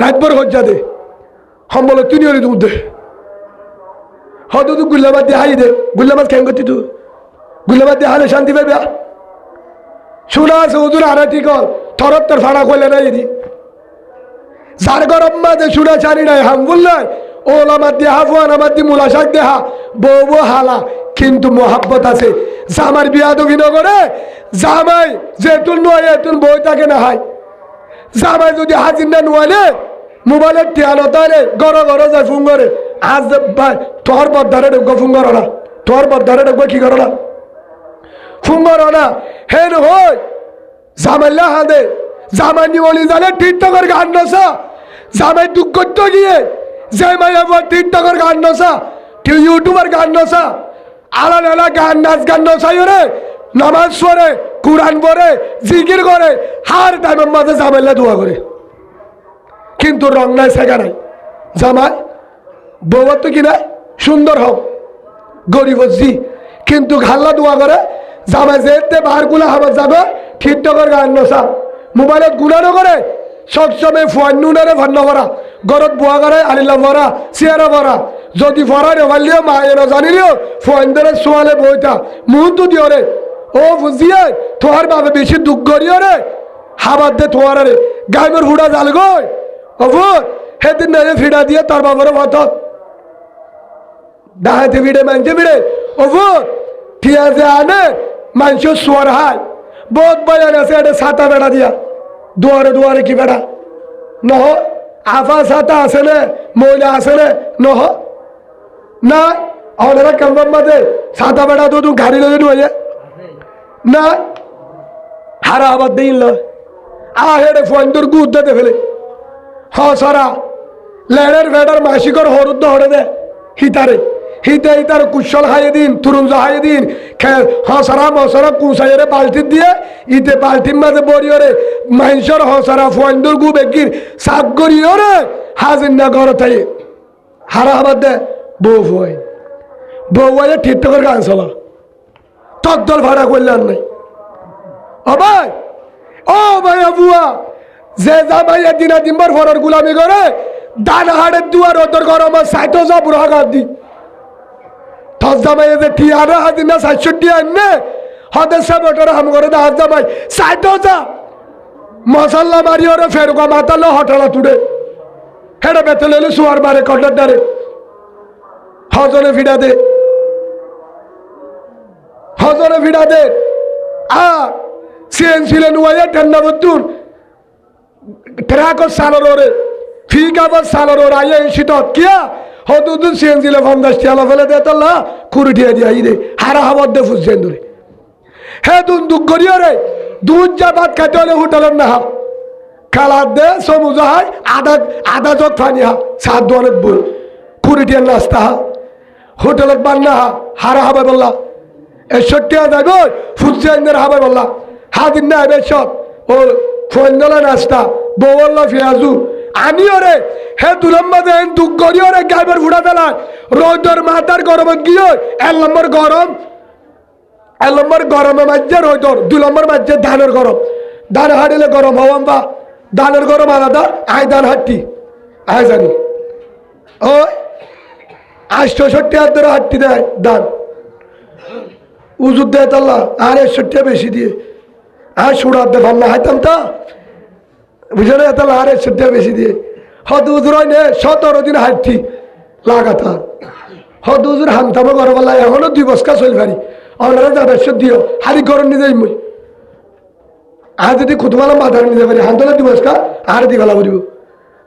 Speaker 1: রাতভর হজ্জা দে হম বলো তুই নিয়ে দুধ দে হয়তো তুই গুল্লাবাদ দিয়ে হাই দে গুল্লাবাদ কেন করতি তুই গুল্লাবাদ দিয়ে হালে শান্তি পাইবা শোনা আছে হুজুর আরে ঠিক হল থরত তোর ফাড়া করলে না এদি যার গরম মাঝে শুনে জানি নাই হামবুল নাই ওলামার দিয়ে হাফুয়ান আমার দিয়ে মুলাশাক দেহা বউ হালা কিন্তু মোহাব্বত আছে জামার বিয়া দক্ষিণ করে জামাই যেতুন নয় এতুন বই তাকে না হয় জামাই যদি হাজির না নোয়ালে মোবাইলের টিয়ানো তাহলে গড় গড় যায় ফুং করে আজ ভাই তোর বদ্ধারে ঢুকবো ফুং করো না তোর বদ্ধারে ঢুকবো কি করো না ফুং করো না হেন হই জামাইলা হাঁদে জামাই নিবলি জানে টিকটকের গান নসা জামাই দুঃখ করতে গিয়ে জামাই আবার টিকটকের গান নসা কেউ ইউটিউবের গান নসা আলাদা আলাদা গান নাচ গান নসাই রে নামাজ পড়ে কুরআন পড়ে জিকির করে হার টাইমের মাঝে জামাইলা দোয়া করে কিন্তু রং নাই শেখা নাই জামাই বউর তো কি নাই সুন্দর হোক গরিব জি কিন্তু ঘাল্লা দোয়া করে জামাই যেতে বাহার গুলা হাবার যাবে টিকটকের গান নসা মোবাইলত গুণানো করে সবসময় ফুয়ান্নুনারে ভান্না ভরা গরত বুয়া করে আলিল্লা ভরা চেয়ারা ভরা যদি ফরারে ভালিও মায়ের জানিলিও ফোয়াইন্দরে সোয়ালে বইতা মুহূর্ত দিও রে ও বুঝিয়ে তোমার বাবা বেশি দুঃখ করিও রে হাবার দে তোমার রে গাইমের হুড়া জাল গই অবুর হেদিন না ফিডা দিয়ে তার বাবার ভাত ডাহাতে ভিড়ে মানছে ভিড়ে অবুর পিয়াজে আনে মাংস সোয়ার হাই বহুত বয়ান আছে এটা ছাতা বেড়া দিয়া দুয়ারে দুয়ারে কি বেড়া নহ আফা ছাতা আছে না মহিলা আছে না নহ না ওনারা কেমন মাঝে ছাতা বেড়া তো তুই গাড়ি লগে নুয়ে না হারা আবার দিন ল হেডে ফোন তোর গুদ দে ফেলে হ সারা লেড়ের ভেড়ার মাসিকর হরুদ্দ হরে দে হিতারে হিতে হিতার কুশল খাইয়ে দিন তুরুঞ্জ খাইয়ে দিন হসারা মশারা কুসাইরে বালতি দিয়ে ইতে বালতির মাঝে বরিয়রে মাইনসর হসারা ফোয়াইন্দর গু বেগির সাপ গরিয়রে হাজির না ঘর তাই হারা আবার দে বউ ফোয়াই বউ আইয়ে ঠিক করে গান চলা তদ্দল ভাড়া করলেন নাই ও ভাই বুয়া যে জামাইয়া দিনা দিনবার ফরার গুলামি করে দান হাড়ের দুয়ার ওদের গরম সাইটো যা বুড়া গাছ দি তজ জামাই যে টিয়ারে হাজির না ৬৭ আননে হদের সব ওটার হাম করে দা হাত জামাই সাইটো যা মশাল্লা মারি ওরে ফেরুকা মাতালো হটালা তুড়ে হেডে বেতলে সুয়ার মারে কন্ডার ডারে হজরে ফিডা দে হজরে ফিডা দে সিলেন ওয়া ঠান্ডা বতুন ট্রাক সালর ওরে ফিকাবার সালর ওর আইয়া শীতত কিয়া হদুদুন সিলে 50 টাকা ফেলে দে তাল্লা কুড়ি টাকা দিয়া রে হারা হাবর দে ফুসছেন ধরে হে দুন দুঃখ করিও রে দুধ যা ভাত খাইতে হলে হোটেলের না হা খালার দে সমুজা হয় আধা জগ পানি হা 7 দোয়ানের বই কুড়ি টাকা নাস্তা হা হোটেলের বান্না হা হারা হাবে বললা 61 টাকা যাইব ফুসছেন হাবে বললা হাদিন না বেশত ও ফন্দলা নাস্তা বওয়াল্লা ফিয়াজু আনিও রে হে দুলম্বা দেন দুঃখ করিও রে গাইবার ফুড়া ফেলায় রোদর মাথার গরমে গিয়ে 1 নম্বর গরমে মাঝে রোদর 2 নম্বর মাঝে ধানের গরম ধান হাড়িলে গরম হওয়াম বা ধানের গরম আলাদা আই ধান হাঁটি আই জানি ও 68 ধরে হাঁটি দেয় ধান উজুর দেয় তাল্লা আর 61 বেশি দিয়ে আর সুড়ার দে ভাবনা হাইতাম তা বুঝলে তাহলে আর 61 বেশি দিয়ে হদ উজুর হয় নে 17 দিন হাঁটি লাগাতার হদ উজুর হামতামো ঘর বলা এখনো 2 বস্কা চল পারি আপনারা যা বেশ দিও হারি গরম নিয়ে যাই মই আর যদি খুদমালা মাথার নিয়ে পারি হান্তলে 2 বস্কা আর দি বেলা করিব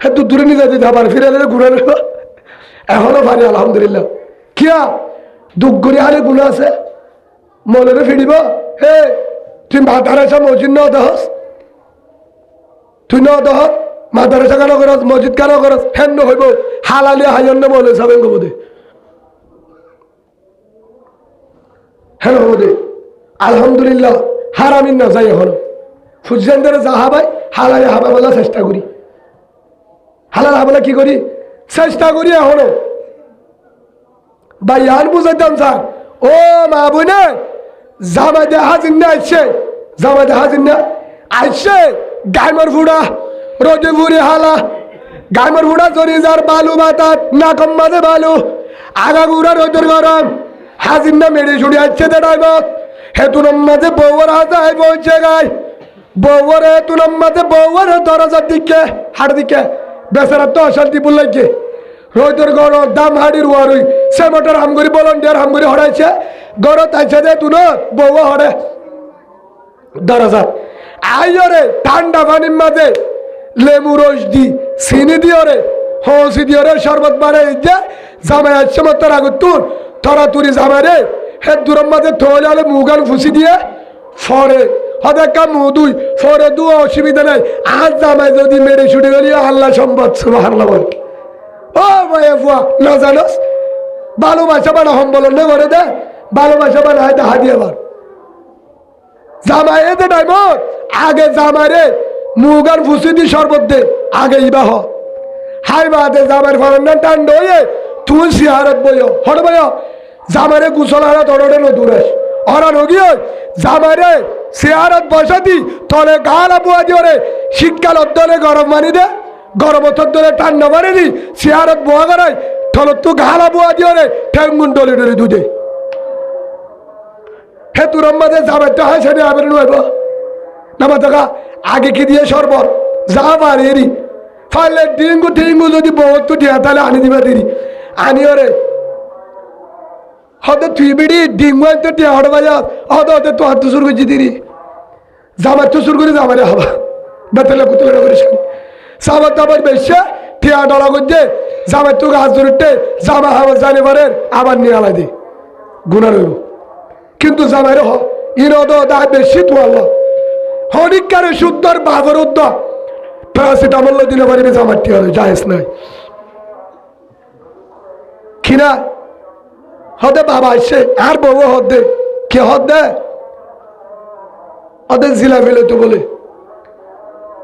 Speaker 1: হে তুই দূরে নিয়ে যাতে আবার ফিরে এলে ঘুরে নেব এখনো পারি আলহামদুলিল্লাহ কিয়া দুঃখ করি হারে গুণ আছে মনে ফিরিব হে তুই মাদারাসা মসজিদ ন দহস তুই ন দহ মাদারাসা কেন করস মসজিদ কেন করস হেন হইব হালালি হাইন্য মনে যাবেন গোবদে হেন হবদে আলহামদুলিল্লাহ হারামিন না যাই এখন ফুজেন্দারে যা হাবাই হালালি হাবা বলা চেষ্টা করি হালাল হাবলা কি করি চেষ্টা করি এখনো ভাই আর বুঝাইতাম স্যার ও মা বোনে জামাইদে হাজির না আসছে জামাইদে হাজির না আসছে গাইমর ফুড়া রোদে ফুড়ি হালা গাইমর ফুড়া জরি যার বালু বাতাত নাকম মাঝে বালু আগা গুড়া রোদের গরম হাজির না মেরে ছুড়ি আসছে দে ডাইমত হেতুনম মাঝে বউর হাজায় বলছে গাই বউর হেতুনম মাঝে বউর দরজার দিকে হাট দিকে বেচারা তো অশান্তি বললাইছে রোদের গরম দাম হাড়ির ওয়ারই সে মোটর হামগরি ভলান্টিয়ার হামগরি হরাইছে গরত আইছে দে তুন বউ হরে দরজা আইরে ঠান্ডা পানির মাঝে লেবু রস দি চিনি দিও রে হসি দিও রে শরবত বারে যে জামাই আসছে মাত্র আগত তুন তোরা তুরি জামাই রে হে দূরের মাঝে থলে মুগান ফুসি দিয়ে ফরে হদেকা মুদুই ফরে দু অসুবিধা নাই আজ জামাই যদি মেরে ছুটে গেলি আল্লাহ সম্পদ সুবহানাল্লাহ বল ও ভাই ফুয়া না জানোস ভালোবাসা বানা সম্বলন করে দে ভালোবাসা বানা হাতে হাতিয়ে বার জামাই এতে ডাইমত আগে জামাইরে মুগার ফুসি দি শরবত দে আগে ইবা হ হাই বাদে জামাইর ফরন্ডান টান্ড হয়ে তুই সিহারত বইও হট বইও জামাইরে গুসল হারা তড়ে নদুরেস অরা নগিয়ে জামাইরে সিহারত বসাতি তলে গালা বুয়া দিও রে শীতকাল অদ্দলে গরম মানি দে গরম অতর ধরে ঠান্ডা মারি দি সিহারত বোয়া করাই থলত তো গালা বুয়া দিও রে ঠেঙ্গুন ডলে ডলে দুধে হে তোর মাঝে যাবে হয় সেটা আবার নইব না দেখা আগে কি দিয়ে শরবত যা পারি ফাইলে ডিঙ্গু টিঙ্গু যদি বহুত দিয়া তাহলে আনি দিবা দিদি আনিও রে হতে তুই বিড়ি ডিঙ্গু আনতে টিয়া হটে বাজা হতে হতে তো হাত শুরু করছি দিদি জামার তো শুরু করে জামারে হবা বেতলে কুতুলে করিস সাবার তাবার বেশে টিয়া ডলা করছে জামার তো গাছ ধরতে জামা হাওয়া জানি পারেন আবার নিয়ে আলাই দি গুণা রইব কিন্তু জামাই হ ইনদ দা বেশি তো আল্লাহ হরিকারে শুদ্ধর বাবর উদ্দ প্যারাসিটামল দিনে পারিবে জামার টিয়া যাইস নাই কিনা হতে বাবা আসছে আর বউ হদে কে হদে ওদের জিলা ফেলে তো বলে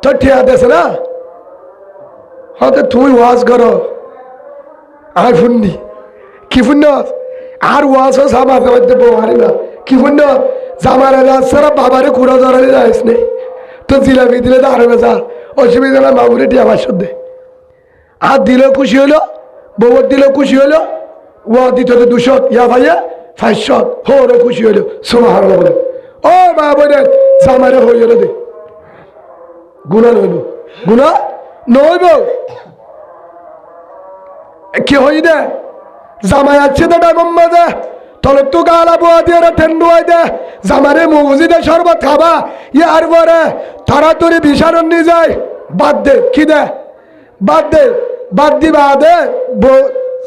Speaker 1: তো ঠিয়া দেছে না হতে তুই ওয়াজ করো আই ফুন্নি কি ফুন্ন আর ওয়াজ সামাজ মধ্যে বউ হারি না কি ফুন্ন জামারে রাস্তারা বাবারে কুড়া ধরালে যাইস নেই তো জিলাপি দিলে তো আরো বেজা অসুবিধা না বাবুরে টিয়া বাসর দে আর দিলেও খুশি হলো বউর দিলেও খুশি হলো ও দিত 200 ইয়া ভাইয়া 500 হোরে খুশি হলো সুবহান বলে ও বাবুরে জামারে হয়ে গেল দে গুণা নইব গুণা নইব কি হই দে জামাই আছে তো ডাগম মাঝে তলে তো গালা বোয়া দিয়ে ঠেন্ডুয়াই দে জামারে মৌজি দে শরবত খাবা ইয়ার পরে তাড়াতাড়ি বিছানো নিয়ে যায় বাদ দে কি দে বাদ দিবা দে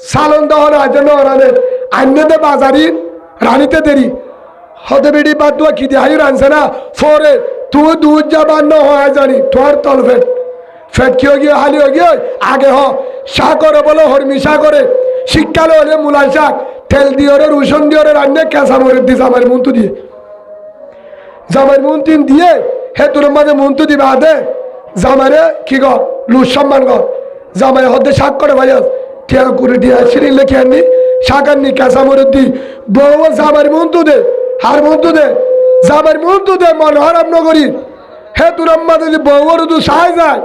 Speaker 1: সালন দহন আছে নরানে আইনে দে বাজারি রানিতে দেরি হতে বেড়ি বাদ দুয়া কি দে হাই রানছে না ফরে তুই দুধ যাবার ন হয় জানি তোর তল ফেট কি গিয়ে হালি গিয়ে আগে শাক করে বলো হরমি শাক করে শীতকালে হলে মূলাই শাক তেল দিয়ে রসুন দিয়ে রান্নে কেঁচা মরিচ দিয়ে জামাই মন্তু দিয়ে জামাই মন্তিন দিয়ে হে তোর মাঝে মন্তু দিবা দে জামাইরে কি গর লুজ সম্মান কর জামাই হতে শাক করে ভাই টিয়া করে দিয়ে সিঁড়ি লেখে আননি শাক আননি কেঁচা মরিচ দি বউ জামাই মন্তু দে হার মন্তু দে জামাই মন্তু দে মন হারাম নগরী হে তোর মাঝে যদি বউর তো সাহায্য যায়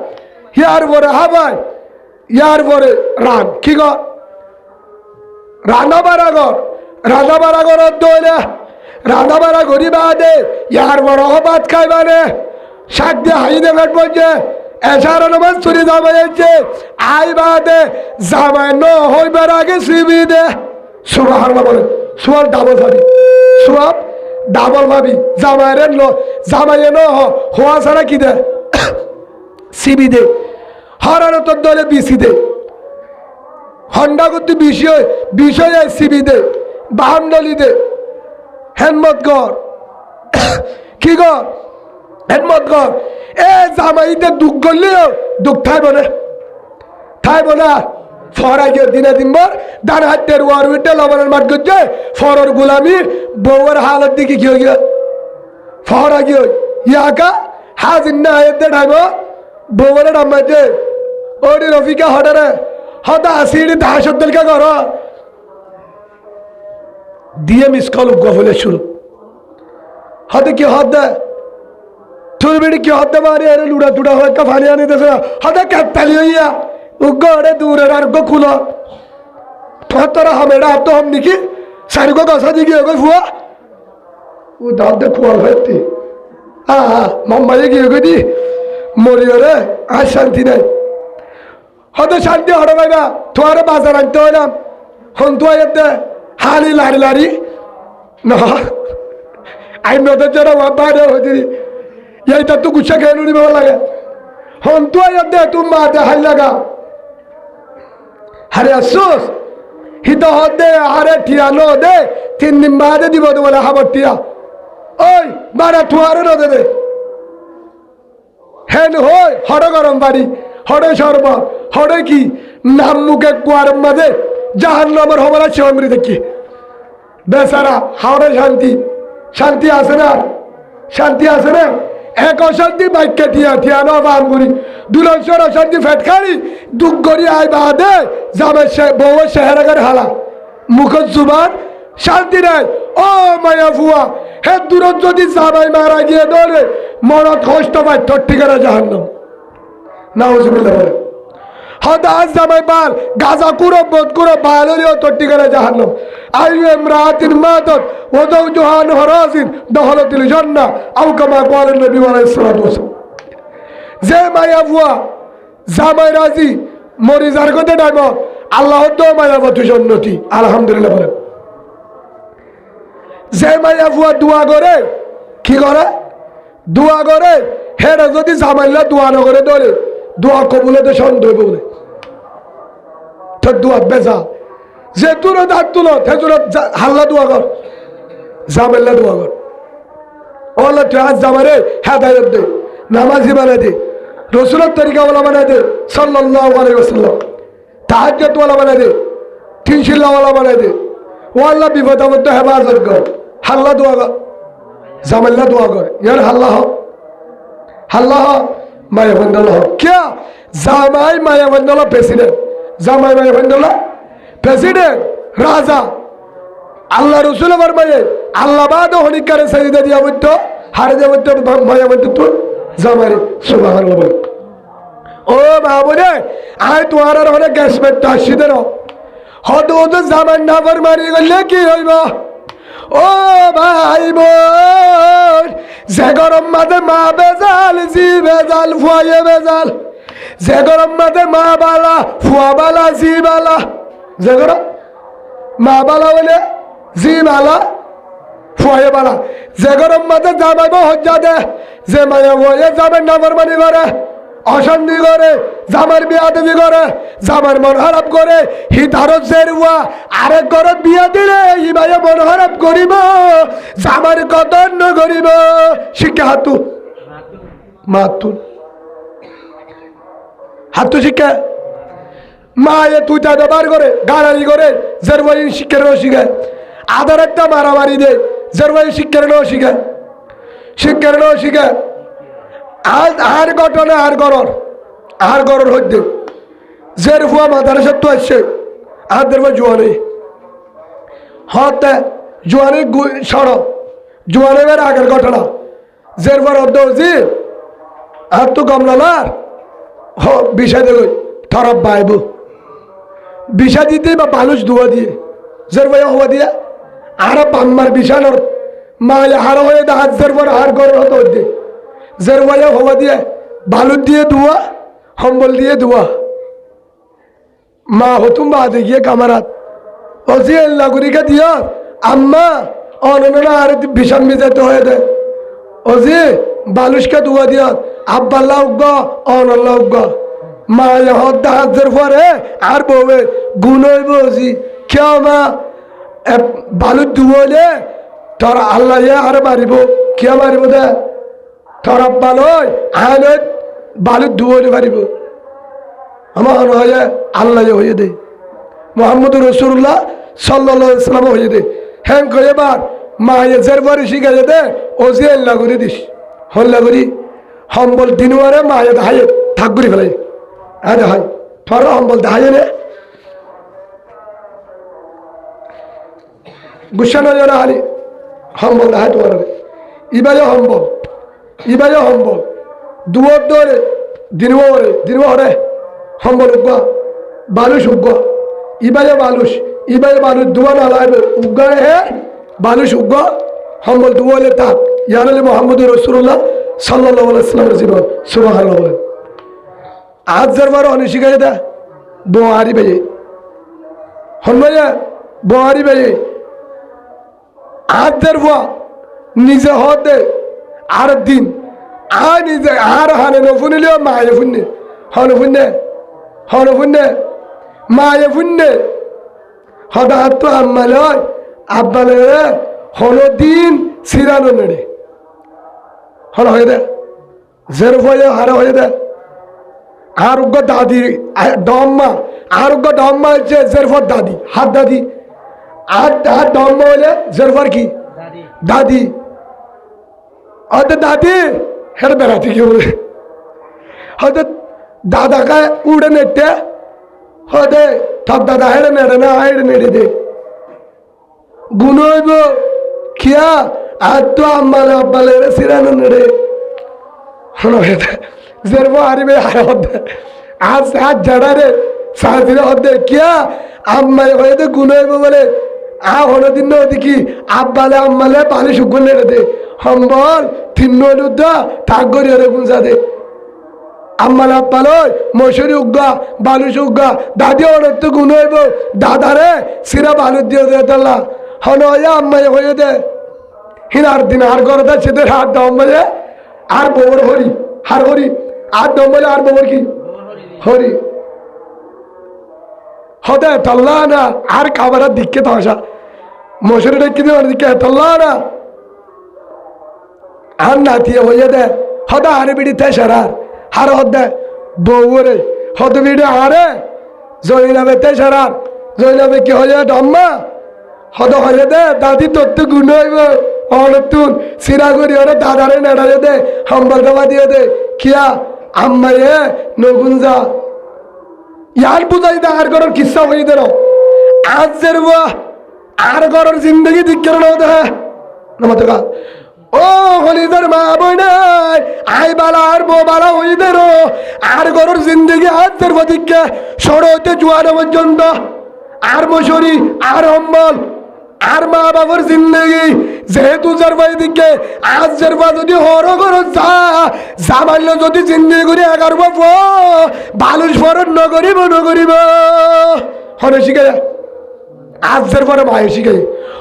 Speaker 1: ইয়ার পরে হাবাই ইয়ার পরে রান কি গর রান্না বাড়া ঘর দইলে রান্না বাড়া ঘুরি বাদে ইয়ার বড় ভাত খাইবানে শাক দিয়ে হাই দে ঘাট পড়ছে এছাড়া নামাজ চুরি জামাই যাচ্ছে আই বাদে জামাই ন হইবার আগে সিবি দে সুবাহ বলে সুয়াল ডাবল ভাবি জামাইয়ে ন হওয়া ছাড়া কি দে সিবি দে হরানো তোর দলে বিসি দে হন্ডা করতে বিষয় সিবি দে বাহান্ডলি দে হেনমত কর কি কর হেনমত কর এ জামাইতে দুঃখ করলেও দুঃখ থাইব না ফরা গিয়ে দিনে দিনবার ডান হাতের ওয়ার উঠে লবণের মাঠ করছে ফরর গোলামি বউয়ের হালত দিকে কি হয়ে গিয়ে ফরা গিয়ে ইয়াকা হাজির না এতে ঠাইব বউয়ের নামাইছে ওরি রফিকা হঠারে হতা আসিড়ি দাসদ্দলকে কর দিয়ে মিস কল গফলে শুরু হতে কি হদ দে তুই বেড়ি কি হদ দে মারি আরে লুড়া টুড়া হয়ে ফানি আনি দেছে হতে কাতালি হইয়া উগরে দূরে আর গো খুলো তোরা হামেড়া তো হম নিকি সারি গো গাছা দিকে গো ফুয়া ও দাঁত দে খুয়া হইতে মাম্মাই গিয়ে গদি মরিও রে আর শান্তি নাই হতে শান্তি হড় ভাইবা তোর বাজার আনতে হইলাম হন তো দে হালি লারি না আই নদের যারা বাড়ে হইতে এইটা তো গুছা খেয়ে নুড়ি ভালো লাগে হন তো দে তুমি মা দে হাল লাগা আরে আফসোস হিত হদে আরে টিয়া নো দে 3 দিন বাদে দিব তো বলে হাবর টিয়া ওই বারা তুয়ারে ন দে হেন হই হড় গরম বাড়ি হড়ে সর্ব হড়ে কি নাম মুখে কুয়ার মাঝে জাহান্নামের হবার আছে অমৃত দেখি বেচারা হাওড়ে শান্তি আছে না এক অশান্তি বাক্যে ঠিয়া ন বাম করি দুলঞ্চর অশান্তি ফেট খাড়ি দুঃখ করি আই বাদে যাবে বউ চেহারাগার হালা মুখত জুবান শান্তি নাই ও মায়া ফুয়া হে দূরত যদি জামাই মারা গিয়ে ধরে মনত কষ্ট পায় তোর ঠিকানা জাহান্নাম নাউজুবিল্লাহ বলে হদা জামাই বাল গাজা কুরো বোধ কুরো বালরিও তট্টি করে জাহান্নাম আইয়ু ইমরাতিন মাতাত ওয়া যাওজুহা হরাজিন দখলাতিল জান্নাহ আও কামা ক্বালা নবী আলাইহিস সালাতু ওয়াসাল্লাম। যে মায়া বুয়া জামাই রাজি মরি যার কথা ডাইম আল্লাহ তো মায়া বতু জন্নতি আলহামদুলিল্লাহ বলেন। যে মায়া বুয়া দোয়া করে কি করে দোয়া করে হেরা যদি জামাইলা দোয়া না করে ধরে দোয়া কবুলে তো সন্দেহ বলে তোর দোয়া বেজা যে তোর দাঁত তুলো তেজুর হাল্লা দোয়া কর জামাইলা দোয়া কর ওলা তুই আজ জামারে হেদায়ত দে নামাজি বানাই দে রসুলের তরিকা ওলা বানাই দে সাল্লাল্লাহু আলাইহি ওয়াসাল্লাম তাহাজ্জুদ ওয়ালা বানাই দে তিনশিল্লা ওয়ালা বানাই দে ও আল্লাহ বিপদ আপদ হেফাজত কর হাল্লা দোয়া কর জামাইলা দোয়া কর ইয়ার হাল্লা হ হাল্লা হ মায়া বন্দল হ क्या জামাই মায়া বন্দল প্রেসিডেন্ট জামাই মায়া বন্দল প্রেসিডেন্ট রাজা আল্লাহ রসুল ফরমায়ে আল্লাহ বাদ হনিকারে সাইদা দিয়া বইত হারে দিয়া বইত মায়া বইত তো জামাই সুবহানাল্লাহ বল ও বাবুরে আই তোমার আর হলে গ্যাস মেট তাসি দেন হদ ও তো জামাই না ফরমানি গলে কি হইব ও ভাই বোন যে গরম মাঝে মা বেজাল জি বেজাল ফুয়ায়ে বেজাল যে গরম মাঝে মা বালা ফুয়া বালা জি বালা যে গরম মা বালা বলে জি বালা ফুয়ায়ে বালা যে গরম মাঝে জামাই হজ্জা দে যে মায়া বয়ে যাবে না ফরমানি করে অশান্তি করে জামার বিয়া দেবী করে জামার মন খারাপ করে হি ধারত জেরুয়া আরেক ঘরত বিয়া দিলে ই ভাইয়া মন খারাপ করিব জামার কতন্ন করিব শিক্ষা হাতু মাতুন হাতু শিক্ষা মা এ তুই তা ব্যবহার করে গাড়ালি করে জেরবাই শিক্ষার শিখায় আধার একটা মারামারি দে জেরবাই শিক্ষার শিখায় শিক্ষার শিখায় আর ঘটনা আর গরর হইতে জের ফুয়া মাদারসা তো আসছে আর দেরবা জোয়ানে হতে জোয়ানে সড় জোয়ানে বের আগের ঘটনা জের পর অদ্দি আর তো কমলালার হ বিষা দেব থরপ বাইব বিষা দিতে বা বালুচ ধোয়া দিয়ে জের ভাইয়া হওয়া দিয়ে আর বাম্মার বিষানোর মা হার হয়ে দে হাত জের পর আর গরর হতো হইতে জেরওয়াইয়া হওয়া দিয়ে বালুর দিয়ে ধোয়া সম্বল দিয়ে ধোয়া মা হতুম বা গিয়ে কামারাত অজি লাগুরিকে দিয়া আম্মা অননা আর বিষাম বিজাতে হয়ে দে অজি বালুসকে ধোয়া দিয়া আব্বাল্লাহ উগ্গ অনল্লাহ উগ্গ মা হত হাতের পরে আর বউে গুণ হইব অজি কেউ মা বালুর ধুয়াইলে তোর আল্লাহ আর মারিব কে মারিব দে থরপ বালয় আহলে বালুর ধুয়ে পারিব আমার হয়ে আল্লাহ হয়ে দে মোহাম্মদ রসুল্লাহ সাল্লাল্লাহু আলাইহি ওয়াসাল্লাম হয়ে দে হ্যাঁ কয়েবার মা এজের পরে শিখাই দে ওজি আল্লাহ করে দিস হল্লা করি সম্বল দিনওয়ারে মা এ দাহাই থাক করে ফেলাই হ্যাঁ দেখাই থর সম্বল দাহাই নে গুসা নজর হারি সম্বল দাহাই তোমার ইবাই সম্বল ইবাইও সম্বল দুয়ার দরে দিনওয়ারে হরে সম্বল উগ্গা বালুস উগ্গা ইবাইও বালুস দুয়া না লাগবে উগ্গা হে বালুস উগ্গা সম্বল দুয়ারে তাক ইয়ানলে মোহাম্মদ রসুল্লাহ সাল্লাল্লাহু আলাইহি ওয়াসাল্লামের জীবন সুবহানাল্লাহ বলেন আজ জারবার অনি শিখাই দা বোয়ারি ভাই হনমাইয়া বোয়ারি ভাই আজ জারবা নিজে হতে আর দিন আর নিজে আর হানে নফুনিলেও মায়ে ফুন্নে হনে মায়ে ফুন্নে হঠাৎ তো আম্মালে আব্বালে হন দিন সিরানো নেড়ে হন হয়ে দে জের হয়ে হারা হয়ে দে আরোগ্য দাদি ডম্মা আরোগ্য ডম্মা হচ্ছে জেরফর দাদি হাত দাদি আর ডম্মা হলে জেরফর কি দাদি হয়তো দাদি হের বেড়াতে কি বলে হয়তো দাদাকে উড়ে নেটে হয়তো থপ দাদা হেড়ে নেড়ে না হেড়ে নেড়ে দে গুণ হইব খিয়া আর তো আম্মালে আব্বালে সিরানো নেড়ে হন হয়ে দে জেরবো হারিবে হারা হতে আজ আজ জাডারে সাহায্য হতে কিয়া আম্মাই হয়ে গুণ হইব বলে হলো দিন দেখি আব্বালে আম্মালে পানি শুকুন নেড়ে দে সম্বল তিন নদা থাক করি ওরে গুঞ্জা দে আম্মালে আব্বালয় মশুরি উগা বালুস উগা দাদি ওর তো গুণ হইব দাদারে সিরা বালু দিয়ে দে তাল্লা হলো আম্মাই হয়ে দে হিনার দিন আর গরদা সেদের হাত দম বলে আর বউর হরি হার হরি আর দম বলে আর বউর কি হরি হদে তাল্লা না আর খাবারের দিকে তাসা মশুরি ডেকে দেওয়ার দিকে তাল্লা না আর নাতিয়ে হয়ে দে হদা আরে বিড়ি তেসারার হার হদে বউরে হদ বিড়ি আরে জয়নাবে তেসারার জয়নাবে কি হয়ে ডম্মা হদ হয়ে দে দাদি তোর তো গুণ হইব অনতুন সিরা করি ওরে দাদারে নেড়ালে দে হাম্বার দাবা দিয়ে দে কিয়া আম্মায়ে নগুঞ্জা ইয়ার বুঝাই দে আর ঘরের কিসা হয়ে দে আজ জেরবা আর ঘরের জিন্দগি দিকে না দে নমতকা ও হলিদার মা বইনাই আই বালা আর বো বালা হই দে আর ঘরের জিন্দগি আজ জেরবা দিকে সড়তে জুয়ানো পর্যন্ত আর মশুরি আর অম্বল আর মা বাবার জিন্দগি যেহেতু জারবাই দিকে আজ জারবা যদি হর করো যা মারলে যদি জিন্দগি করে এগারো বালুস ফরন নগরিব হরে শিখে আজ জারবার মায়ে শিখে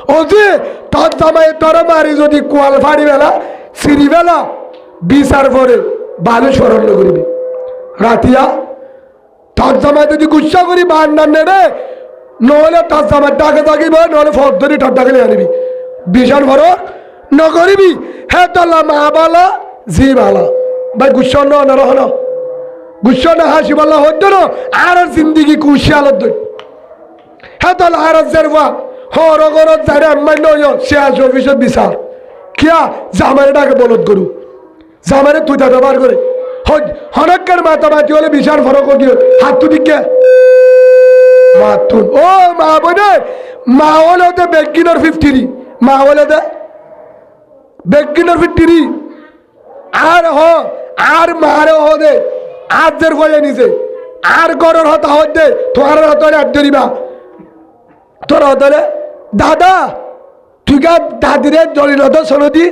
Speaker 1: ও যে তোর জামাই তোর মারি যদি কোয়াল ফাড়ি বেলা সিঁড়ি বেলা বিচার পরে বালুস ফরন নগরিবি রাতিয়া তোর জামাই যদি গুচ্ছা করি বান্নার নেড়ে নহলে তার জামার ডাকে থাকিব নহলে ফট ধরি ঠট ডাকে আনিবি বিশাল ফরক নকরিবি হে তাল্লা মা বালা জি বালা ভাই গুচ্ছ নরহন গুচ্ছ না হাসি বালা হইত না আর জিন্দিগি কুশিয়ালত দই হে তাল্লা আর জেরবা হর গরত যারে আম্মাই নয় সে আজ অফিসত বিচার কিয়া জামারে ডাকে বলত গরু জামারে তুই তা ব্যবহার করে হনকের মাথা মাতি হলে বিশাল ফরক দিও হাত তু দিকে মাতুন ও মা বনে মা হলে দে বেগিনার 53 মা হলে দে বেগিনার 53 আর আর মারে হ দে আর দের কয়ে নিছে আর গরর হতা হত দে তোর হতরে আড ধরিবা তোর হতরে দাদা তুই গা দাদিরে দলিল হত সনদি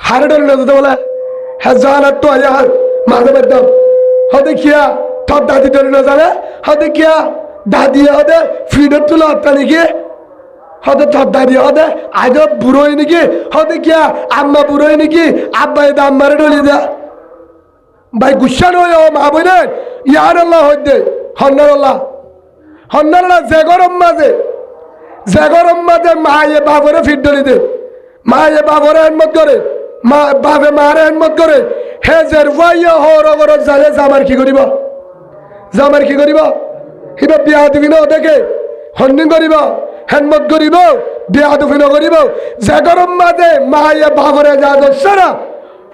Speaker 1: হারে দলিল হত বলে হ্যাঁ জানার তো আয়ার মাঝে বেদম হতে খিয়া তোর দাদি দলিল জানে হতে কিয়া দাদি হতে ফিডের তুলে হত্যা নাকি হতে তোর দাদি হতে আজ বুড়োই নাকি হতে কিয়া আম্মা বুড়োই নাকি আব্বা এদা আম্মারে ডলি দা ভাই গুসা নয় ও মা বই ইয়ার আল্লাহ হইতে হন্নার আল্লাহ যে গরম মাঝে মা এ বাবরে ফিট ডলি দে মা এ বাবরে হেনমত করে মা বাপে মারে হেনমত করে হে জের ভাইয়া হর অগরত যালে জামার কি করিব জামার কি করিব হিবা বিয়া দিবি না দেখে হন্নি করিব হেনমত করিব বিয়া দুফি নকরিব যে গরম মাঝে মায়ে বাবরে যা দচ্ছে না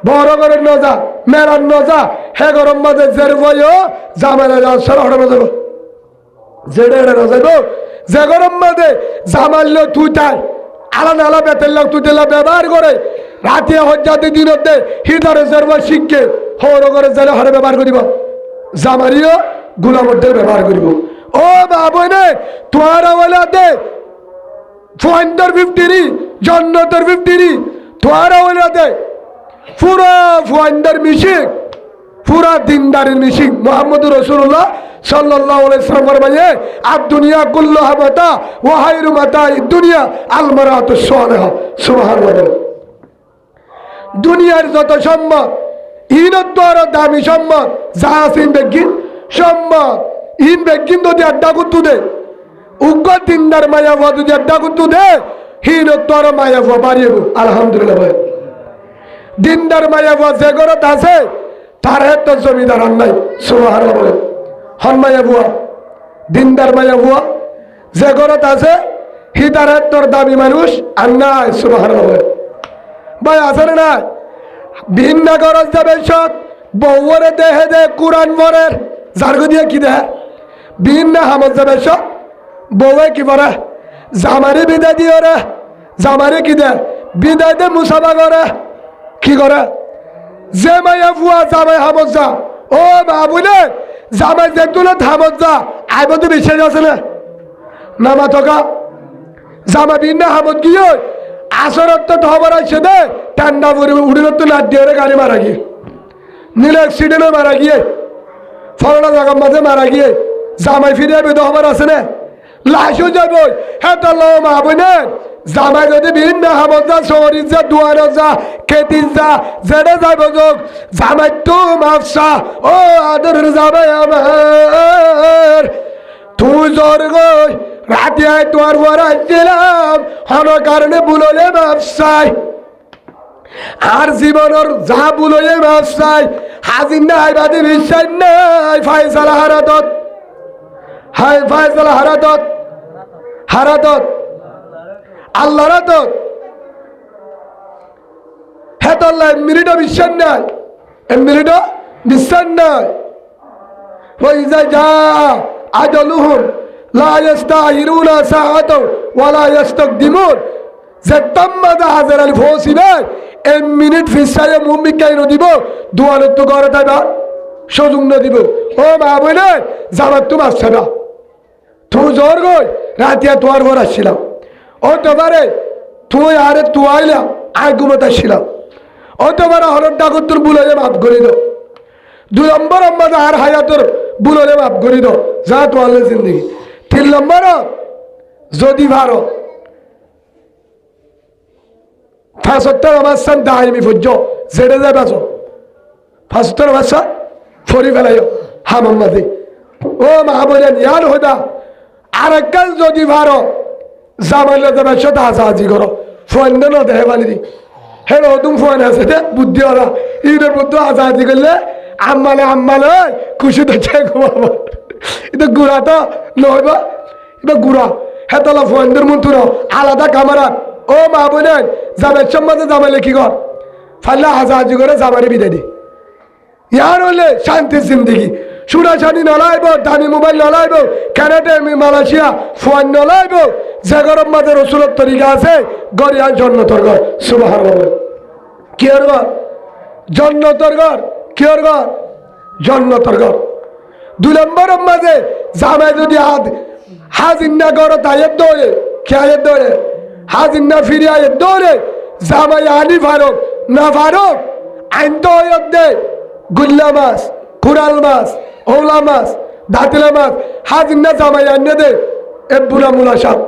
Speaker 1: বড় করে নজা মেরার নজা হে গরম মাঝে জের ভাইও জামারে যা সর হঠাৎ যাব জেডে নজাইব যে গরম মাঝে জামাল্য তুই তাই আলাদা আলা বেতেল তুই তেলা ব্যবহার করে রাতে হজ্জাতে দিনতে হিদারে জেরবা শিখকে হর করে জেলে হরে ব্যবহার করিব জামারিও গুলামদের ব্যবহার করিব ও বাবু নে তোমার ওলাদে ফুয়ান্ডার 53 জন্নতের 53 তোমার ওলাদে পুরা ফুয়ান্ডার মিশিক পুরা দিনদারের মিশিক মুহাম্মদুর রাসূলুল্লাহ সাল্লাল্লাহু আলাইহি ওয়াসাল্লাম ফরমায়ে আদ দুনিয়া কুল্লুহা মাতা ওয়া খায়রু মাতাই দুনিয়া আল মারাতু সালিহা সুবহানাল্লাহ দুনিয়ার যত সম্পদ ইনত্তর দামি সম্পদ যা আসিন বেগিন সম্পদ ইন বেগিন যদি আড্ডা করতু দে উগ্র দিনদার মায়া ভা যদি আড্ডা করতু দে হিনত্তর মায়া ভা বাড়িয়ে আলহামদুলিল্লাহ ভাই দিনদার মায়া ভা যে ঘরত আছে তার তো জমিদার নাই সুবহানাল্লাহ বলে হন মায়া ভুয়া দিনদার মায়া ভুয়া যে ঘরত আছে হি তার তোর দামি মানুষ আর নাই সুবহানাল্লাহ ভাই আছে না ভিন্ন গরজ যাবে সব বউরে দেহে দে কোরআন বরের জারগো দিয়ে কি দেহে ভিন্ন হামত যাবে সব বউয়ে কি বলে জামারে বিদায় দিয়ে রে জামারে কি দে বিদায় দে মুসাফা করে কি করে যে মায়া ফুয়া জামাই হামত যা ও বাবুলে জামাই দেখতুলে থামত যা আইব তো বিশ্বাস আছে না নামা থকা জামা বিন না হামত গিয়ে আসরত তো খবর আসছে দে ঠান্ডা পরে উড়িল তো লাট দিয়ে গাড়ি মারা গিয়ে নীল অ্যাক্সিডেন্টে মারা গিয়ে ফলনা জায়গার মাঝে মারা গিয়ে জামাই ফিরে বেদ খবর আছে না লাশও যাব হ্যাঁ তো মা বোনের জামাই যদি বিভিন্ন হামত যা শহরি যা দুয়ার যা খেতির যা যেটা যাইব যোগ জামাই তো মাফসা ও আদরের জামাই আমার তুই জ্বর গই রাতে তোর পর আসছিলাম হন কারণে বুললে মাফসাই আর জীবনের যা বুললে মাফসাই হাজির নাই বাদে বিশ্বাস নাই ফায়সালা হারাতত হাই ফায়সালা হারাতত হারাতত আল্লাহ রাতত হ্যাঁ তো আল্লাহ মিনিটও বিশ্বাস নাই মিনিটও বিশ্বাস নাই ওই যা আজলুহুম লা ইস্তাহিরুনা সাআতাও ওয়ালা ইস্তাকদিমুন যে তাম্মাদা হাজার আল ফসিবে এক মিনিট ফিসায়ে মুমিন কাইনো দিব দুয়ালত তো করে তাইবা সুযোগ না দিব ও মা বলে জামাত তুমি আসছে না তুই জ্বর গই রাতিয়া তোয়ার ঘর আসছিলাম ও তোবারে তুই আরে তুই আইলা আয় ঘুমত আসছিলাম ও তোবারে হরর ডাকর তোর বুলাইলে মাফ করে দাও 2 নম্বর আমাদের আর হায়াতর বুলাইলে মাফ করে দাও যা তো আল্লাহ জিন্দগি 3 নম্বর যদি ভারো ফাঁসত্তর আমার সান দাইমি ফুজ্জ জেডে যায় বাঁচো ফাঁসত্তর আমার সান ফরি ফেলাই হা মোহাম্মদে ও মা বলেন ইয়ার হইবা আর এককাল যদি ভারো জামাইলে যাবে সাথে হাসাহাজি করো ফোন না দেহে বালি দি হে তুমি ফোন আছে দে বুদ্ধি ওরা ঈদের মধ্যে হাসাহাজি করলে আম্মালে খুশি তো চাই ঘুমাবো এটা গুড়া তো নইবা এটা গুড়া হেতলা ফোনদের মন্ত্র আলাদা কামারা ও মা বোনেন জামের সম্বন্ধে জামাইলে কি কর ফাল্লা হাসাহাজি করে জামারে বিদায় দি ইয়ার হলে শান্তির জিন্দিগি সুরাশানি নলাইব দামি মোবাইল নলাইব ক্যানাডা মালয়েশিয়া ফোন নলাইব যে গরম মাঝে রসুলের তরিকা আছে গরিয়ান জন্নতর ঘর সুবহানাল্লাহ কি আর ঘর জন্নতর ঘর কি আর ঘর জন্নতর ঘর 2 নম্বর মাঝে জামাই যদি হাজিন্না করো তাইয়ের দৌড়ে খেয়ের দৌড়ে হাজিন্না ফিরে আয়ের দৌড়ে জামাই আনি ফারুক না ফারুক আইন তো দে গুল্লা মাছ কুরাল মাছ ওলা মাছ দাঁতলা মাছ হাজিন্না জামাই আনে দে এ বুড়া মুলা সাপ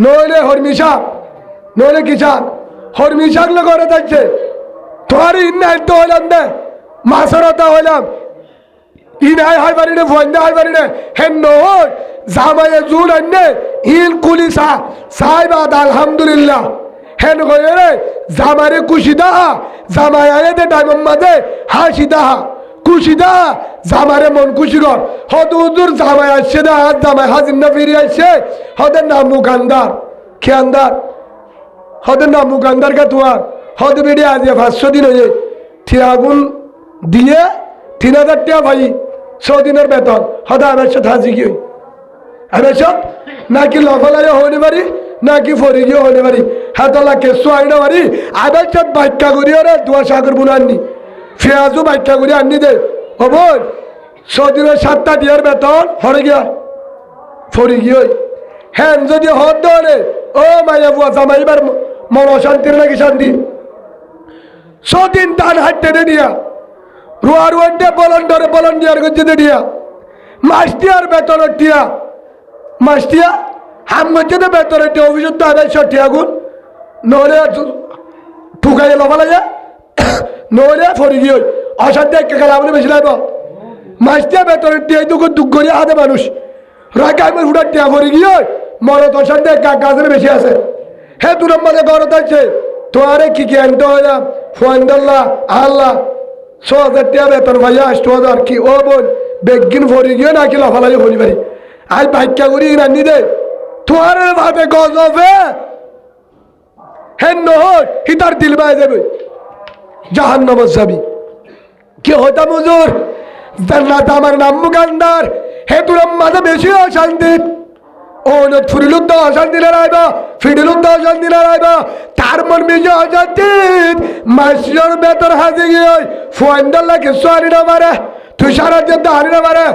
Speaker 1: নইলে হরমি সাপ নইলে কি সাপ হরমি শাক করে থাকছে তোর ইন্নাই তো হইলাম না মাছরতা হইলাম ইনাই হয় বাড়ি রে ফোন হয় বাড়ি রে হেন নয় জামাই জুল আনে ইল কুলিসা সাইবাদ আলহামদুলিল্লাহ হেন গয়ে রে জামারে কুশিদা জামাই আয়ে দে ডাইমম মাঝে হাসিদা কুশিদা জামারে মন খুশি কর হদ হুজুর জামাই আসছে না জামাই হাজির না ফিরে আসছে হদের নাম মুকান্দার খেয়ান্দার হদের নাম মুকান্দার কা তোমার হদ বেড়ে আজ 500 দিন হয়ে থিয়াগুন দিয়ে 3000 টাকা ভাই 100 দিনের বেতন হদা আমার সাথে হাজি কি আমার সব নাকি লফলায় হইতে পারি নাকি ফরি গিয়ে হইতে পারি হাতলা কেসু আইনা পারি আবার সাথে বাক্যা করি ওরা দোয়া সাগর বুনাননি ফেয়াজু বাক্যা করি আননি দে ও বোন 100 দিনের 7টা দিয়ার বেতন হরে গিয়া ফরি গিয়ে হ্যাঁ যদি হদ ধরে ও মাইয়া বুয়া জামাইবার মন অশান্তির নাকি শান্তি 100 দিন টান হাঁটতে দে দিয়া রুয়ার ওয়ান্ডে বলন দিয়ার গজ্জে দে দিয়া মাস্টিয়ার বেতনের টিয়া মাস্টিয়া হাম গজ্জে দে বেতনের টিয়া অভিযোগ তো আড়াই 100 টিয়া গুণ নহলে ঠুকাইয়ে লফা লাগে নহলে ফরি গিয়ে অশান্তি একটা খেলা আপনি বেশি লাগব মাস্টিয়া বেতনের টিয়া দুঃখ দুঃখ করিয়া হাতে মানুষ রাখাই মই হুটার টিয়া ফরি গিয়ে মরত অশান্তি গাছের বেশি আছে হে 2 নম্বরে গরত আছে তোয়ারে কি আনতে হইলাম ফোয়ান্দাল্লাহ আল্লাহ 6000 টাকা বেতন ভাইয়া 8000 কি ও বোন বেগিন ফরি গিয়ে নাকি লাফালাই হলি পারি আই বাইকা করি রান্নি দে তোয়ারে ভাবে গজবে হেন নহর হিতার দিল বাই যাবে জাহান্নামে যাবি কি হইতাম হুজুর জান্নাত আমার নাম মুকান্দার হে তোর মাঝে বেশি অশান্তি ওনত ফুরিলুত তো অশান্তি লড়াইব ফিডিলুত তো অশান্তি লড়াইব তার মন মিজে অশান্তি মাসির বেতর হাজি গিয়ে ফুয়ান্ডাল্লা কিছু আনি না পারে তুই সারা যেতে আনি না পারে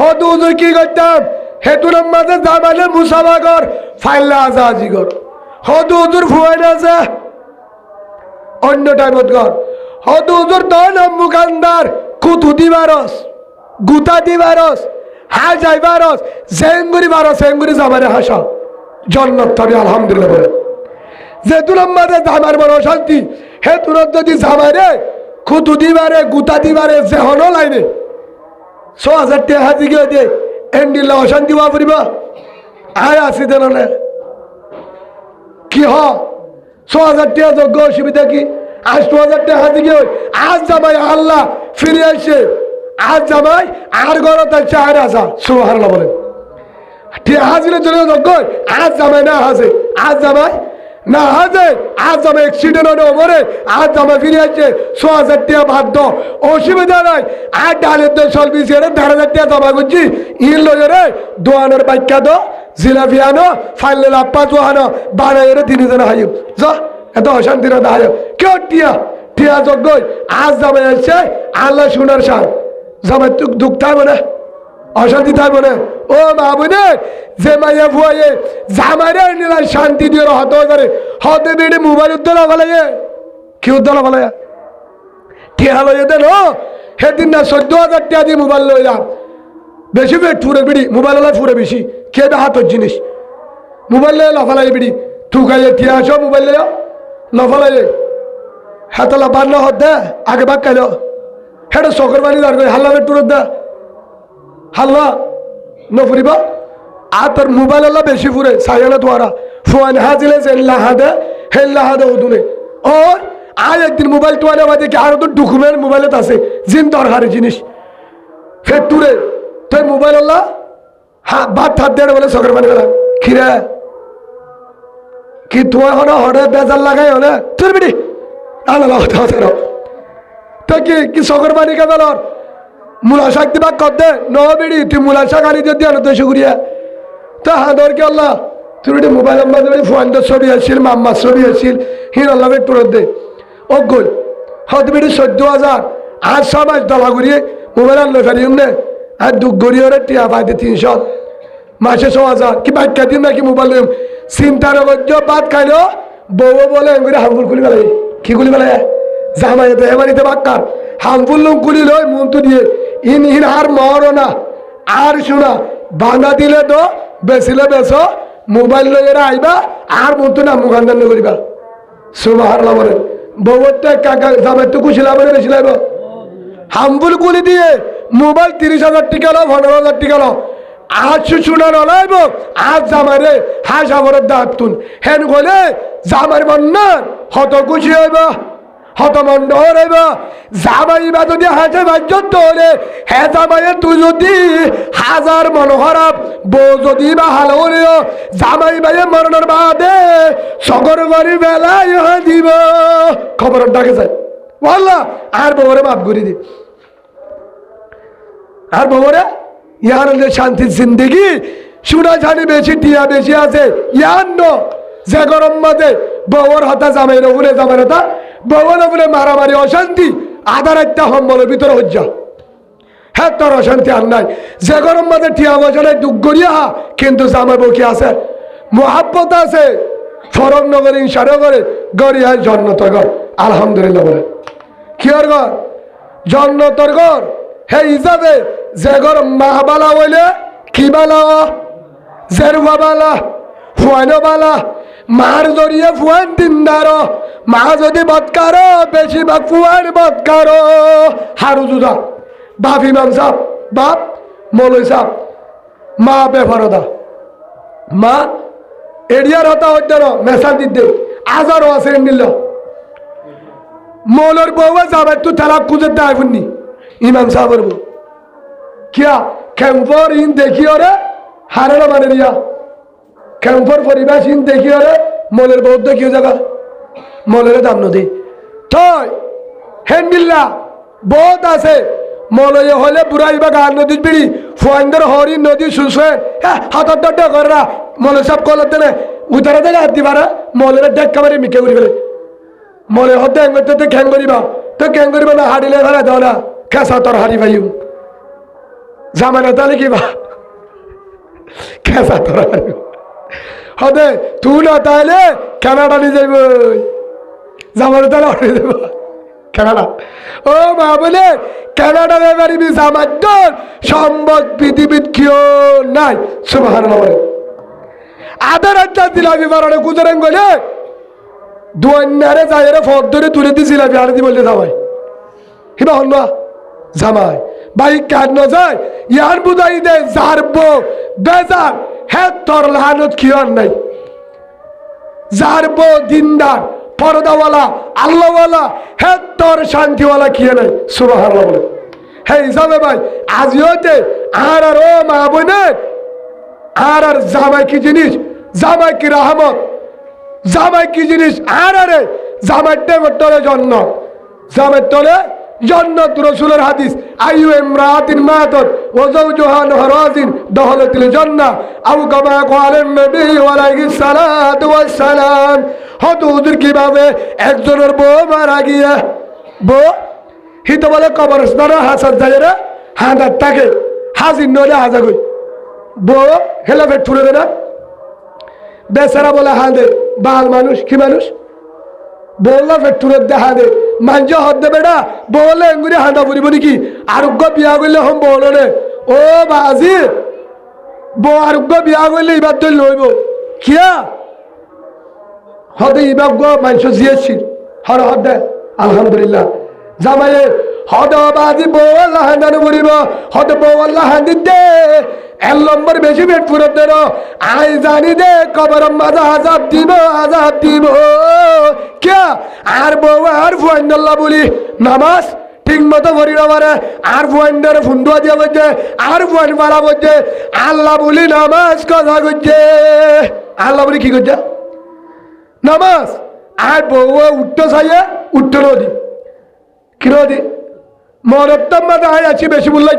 Speaker 1: হতু হুজুর কি করতাম হেতুর মাঝে জামালে মুসাফাকর ফাইল্লা আজা আজি কর হতু হুজুর ফুয়াই আছে অন্য টাইমত কর হতু হুজুর তো নাম মুকান্দার কুতু দিবারস গুতা দিবারস হা যাইবারস জেঙ্গুরি বারস জেঙ্গুরি জামারে হাসা জন্নত তবে আলহামদুলিল্লাহ বলে যেতুর মাঝে জামার বড় শান্তি হেতুর যদি জামারে কুতু দিবারে গুতা দিবারে যে হনো লাইনে ৬,০০০ টাকা হাজি গিয়ে দে এন্ডিল্লা অশান্তি হওয়া পড়িব আয় আসি দেন না কি হ ৬,০০০ টাকা যোগ্য অসুবিধা কি আজ ২,০০০ টাকা হাজি গিয়ে আজ জামাই আল্লাহ ফিরে আসছে আজ জামাই আর গরত আছে আর আসা সুবহানাল্লাহ বলেন ঠিক হাজিরে চলে যোগ্য আজ জামাই না হাজে আজ জামাই না হাজে আজ জামাই অ্যাক্সিডেন্ট হলে ওপরে আজ জামাই ফিরে আসছে ৬,০০০ টাকা বাধ্য অসুবিধা নাই আর ডালের তো চলবি সেরে ১,৫০০ টাকা জমা করছি ইল লয়ে রে দোয়ানোর বাক্যা দো জিলাপি আনো ফাইলে লাপ্পা দোয়ানো বানাই রে ৩ জন হাইম যা এত অশান্তি না হাইম কেউ টিয়া টিয়া যোগ্য আজ জামাই আসছে আল্লাহ শুনার সার জামাই তুক দুঃখ থাকবে না অশান্তি থাকবে না ও মা বোনে যে মাইয়া ভুয়াইয়ে জামাইরে নিলা শান্তি দিয়ে হতে পারে হতে বেড়ে মোবাইল উদ্দলা ফেলাইয়ে কি উদ্দলা ফেলাইয়া টিয়া লইয়ে দেন ও সেদিন না ১৪,০০০ টাকা দিয়ে মোবাইল লইলাম বেশি পেট ফুরে বিড়ি মোবাইল হলে ফুরে বেশি কে দে হাতর জিনিস মোবাইল লয়ে লফালাই বিড়ি থুকাইয়ে টিয়া আসো মোবাইল লয়ে লফালাইয়ে হাতলা বান্ন হত দে আগে বাক খাইল হেটা চকর বানি দাঁড় করে হাল্লা টুরত দে হাল্লা নফুরিব আর তোর মোবাইল হল্লা বেশি ফুরে সাইলা তোয়ারা ফোন হাজিলে জেল্লা হাদে হেল্লা হাদে ওদুনে ও আজ একদিন মোবাইল তোয়ালে বাদে কি আরো তো ডকুমেন্ট মোবাইলত আছে জিন দরকারি জিনিস ফের টুরে তুই মোবাইল হল্লা ভাত হাত দেড় বলে চকর বানি বেলা খিরে কি তুই হনে হরে বেজাল লাগাই হলে তোর বিড়ি আল্লাহ তো কি চকর বানি কে বেলর মূলা শাক দিবা কর দে ন বেড়ি তুই মূলা শাক আনি দিয়ে আনো দেশ ঘুরিয়া তো হাঁদর কে আল্লাহ তুই মোবাইল নাম্বার ফোয়ান্ডার ছবি আসছিল মাম্মার ছবি আসছিল হির আল্লাহ টুরত দে ও গোল হত বেড়ি ১৪,০০০ আর ৬ মাস দলা ঘুরিয়ে মোবাইল আনলো ফেরি নে আর দুঃখ ঘুরিয়ে টিয়া পাইতে ৩০০ মাসে ৬,০০০ কি বাক্যা দিন নাকি মোবাইল চিন্তার ভাত খাইলো বউ বলে এমনি হামফুল খুলি বেলাই কি খুলি বেলাই জামাই এবারিতে বাক্কার হামফুল লোক খুলি লই মন্তু দিয়ে ইন আর মরো না আর শোনা বাঁধা দিলে তো বেচিলে বেচো মোবাইল লই এরা আইবা আর মন্তু না মুখান্দান করিবা সুবহানাল্লাহ বলেন বউতে কাকা জামাই তো খুশি লাভ বেশি লাইব হামফুল খুলি দিয়ে মোবাইল ৩০,০০০ টাকা লো ১৫,০০০ টাকা লো আজ শুনা নলাইব আজ জামারে হাস আবরের দাঁত তুন হেন গলে জামার মন্নার হত খুশি হইব হত মন্ড হইব জামাইবা যদি হাসে বাজ্যত হলে হে জামাইয়ে তুই যদি হাজার মন খারাপ বউ যদি বা হালো হলেও জামাই বাইয়ে মরণের বাদে সকর বাড়ি বেলায় দিব খবরের ডাকে যায় বললা আর বউরে মাফ করে দি আর বউরে ইয়ার শান্তির জিন্দগি শুনা জানি বেশি টিয়া বেশি আছে ইয়ার ন যে গরম মাঝে বউর হাতা জামাইর উপরে জামাইর হাতা বউর উপরে মারামারি অশান্তি আধার একটা সম্বলের ভিতরে হজ্জা হ্যাঁ তোর অশান্তি আর নাই যে গরম মাঝে টিয়া বছরে দুঃখ করিয়া কিন্তু জামাই বউ কি আছে মহাব্বত আছে ফরম নগর ইনসারও করে গড়িয়ায় জন্নতর ঘর আলহামদুলিল্লাহ বলে কি আর ঘর জন্নতর ঘর হে হিসাবে যে ঘর মা বালা হইলে কি বালা জেরুয়া বালা ফুয়ানো বালা মার জড়িয়ে ফুয়ান দিনদার মা যদি বৎকার বেশিরভাগ ফুয়ান বৎকার হারু জুদা বাপ ইমাম সাহ বাপ মৌলই সাহ মা বেফরদা মা এরিয়ার হতা হইতে মেসাল দিতে আজারও আছে নিল মৌলর বউ যাবে তুই তালাক খুঁজে দেয় ফুননি ইমাম সাহেবের বউ কিয়া ক্যাম্পর ইন দেখি ওরে হারে না মানে রিয়া ক্যাম্পর পরিবেশ ইন দেখি ওরে মলের বউ দেখিও জায়গা মলের দাম নদী তই হেন্ডিল্লা বহুত আছে মলয়ে হলে বুড়াইবা গান নদী বিড়ি ফুয়াইন্দর হরি নদী শুষেন হ্যাঁ হাতর দড্ড করা মলে সব কলত দেনে উদারা থেকে হাত দিবারা মলের ডেক্কা মারি মিকে উড়ি ফেলে মলে হতে তো খ্যাং করিবা তো খ্যাং করিবা না হাড়িলে ফেলে দাও না খেসা তোর হারি ভাইউ জামানা তাহলে কিবা খেসা তোর হারি হতে তুই না তাহলে কানাডা নিয়ে যাইব জামানা তাহলে অর্ডার দেব কানাডা ও মা বলে কানাডা ব্যাপারে জামার দল সম্ভব পৃথিবীর কেউ নাই সুবহানাল্লাহ বলে আধার আড্ডা দিলাবি বারণে কুদরেন গলে দুয়ান্নারে যাইরে ফদ ধরে তুলে দিছিলাবি আর দি বলতে যাবাই হিবা হন জামাই ভাই কেন যায় ইয়ার বুঝাই দে জারব বেজার হে তোর লাহানত কিয়ন নাই জারব দিনদার পর্দাওয়ালা আল্লাহওয়ালা হে তোর শান্তিওয়ালা কিয়ে নাই সুবহানাল্লাহ বলে হে হিসাবে ভাই আজিওতে আর ও মা বোনের আর জামাই কি জিনিস জামাই কি রহমত জামাই কি জিনিস আর আরে জামাই টেমটরে জন্নত জামাই তলে জন্নত রাসূলের হাদিস আইয়ু ইমরাতিন মাতাত ওয়া যাওজুহা নাহরাজিন দখলাতিল জান্নাহ আও কামা ক্বালেন নবী আলাইহিস সালাতু ওয়াস সালাম হুজুর কিভাবে একজনের বউ মারা গিয়া বউ হিত বলে কবরস্থানে হাসাত যায়রা হাঁদার থাকে হাজির নলে হাজা কই বউ হেলা পেট ফুলে না বেচারা বলে হাঁদে বাল মানুষ কি মানুষ বললা পেটুরের দেখা দে মাঞ্জ হদ দেবে না বলে এঙ্গুরি হাঁদা পড়িব নাকি আরোগ্য বিয়া করলে হম বলনে ও বাজি বউ আরোগ্য বিয়া করলে এবার তো লইব কিয়া হদে ইবাগ মানুষ জিয়েছি হর হদ আলহামদুলিল্লাহ জামাইয়ে হদ বাজি বউ আল্লাহ হাঁদানো পড়িব হদ বউ আল্লাহ হাঁদি দে এক নম্বর বেশি পেট ফুরত দেন আই জানি দে কবর মাঝে আজাব দিব কে আর বউ আর ফুয়ান্ডাল্লাহ বলি নামাজ ঠিক মতো ভরি না পারে আর ফুয়ান্ডারে ফুন্দুয়া দিয়ে বলছে আর ফুয়ান মারা বলছে আল্লাহ বলি নামাজ কথা করছে আল্লাহ বলি কি করছে নামাজ আর বউ উঠতে চাইয়ে উঠতে নদী কি নদী মরত্তম মাঝে আয় আছি বেশি বললাম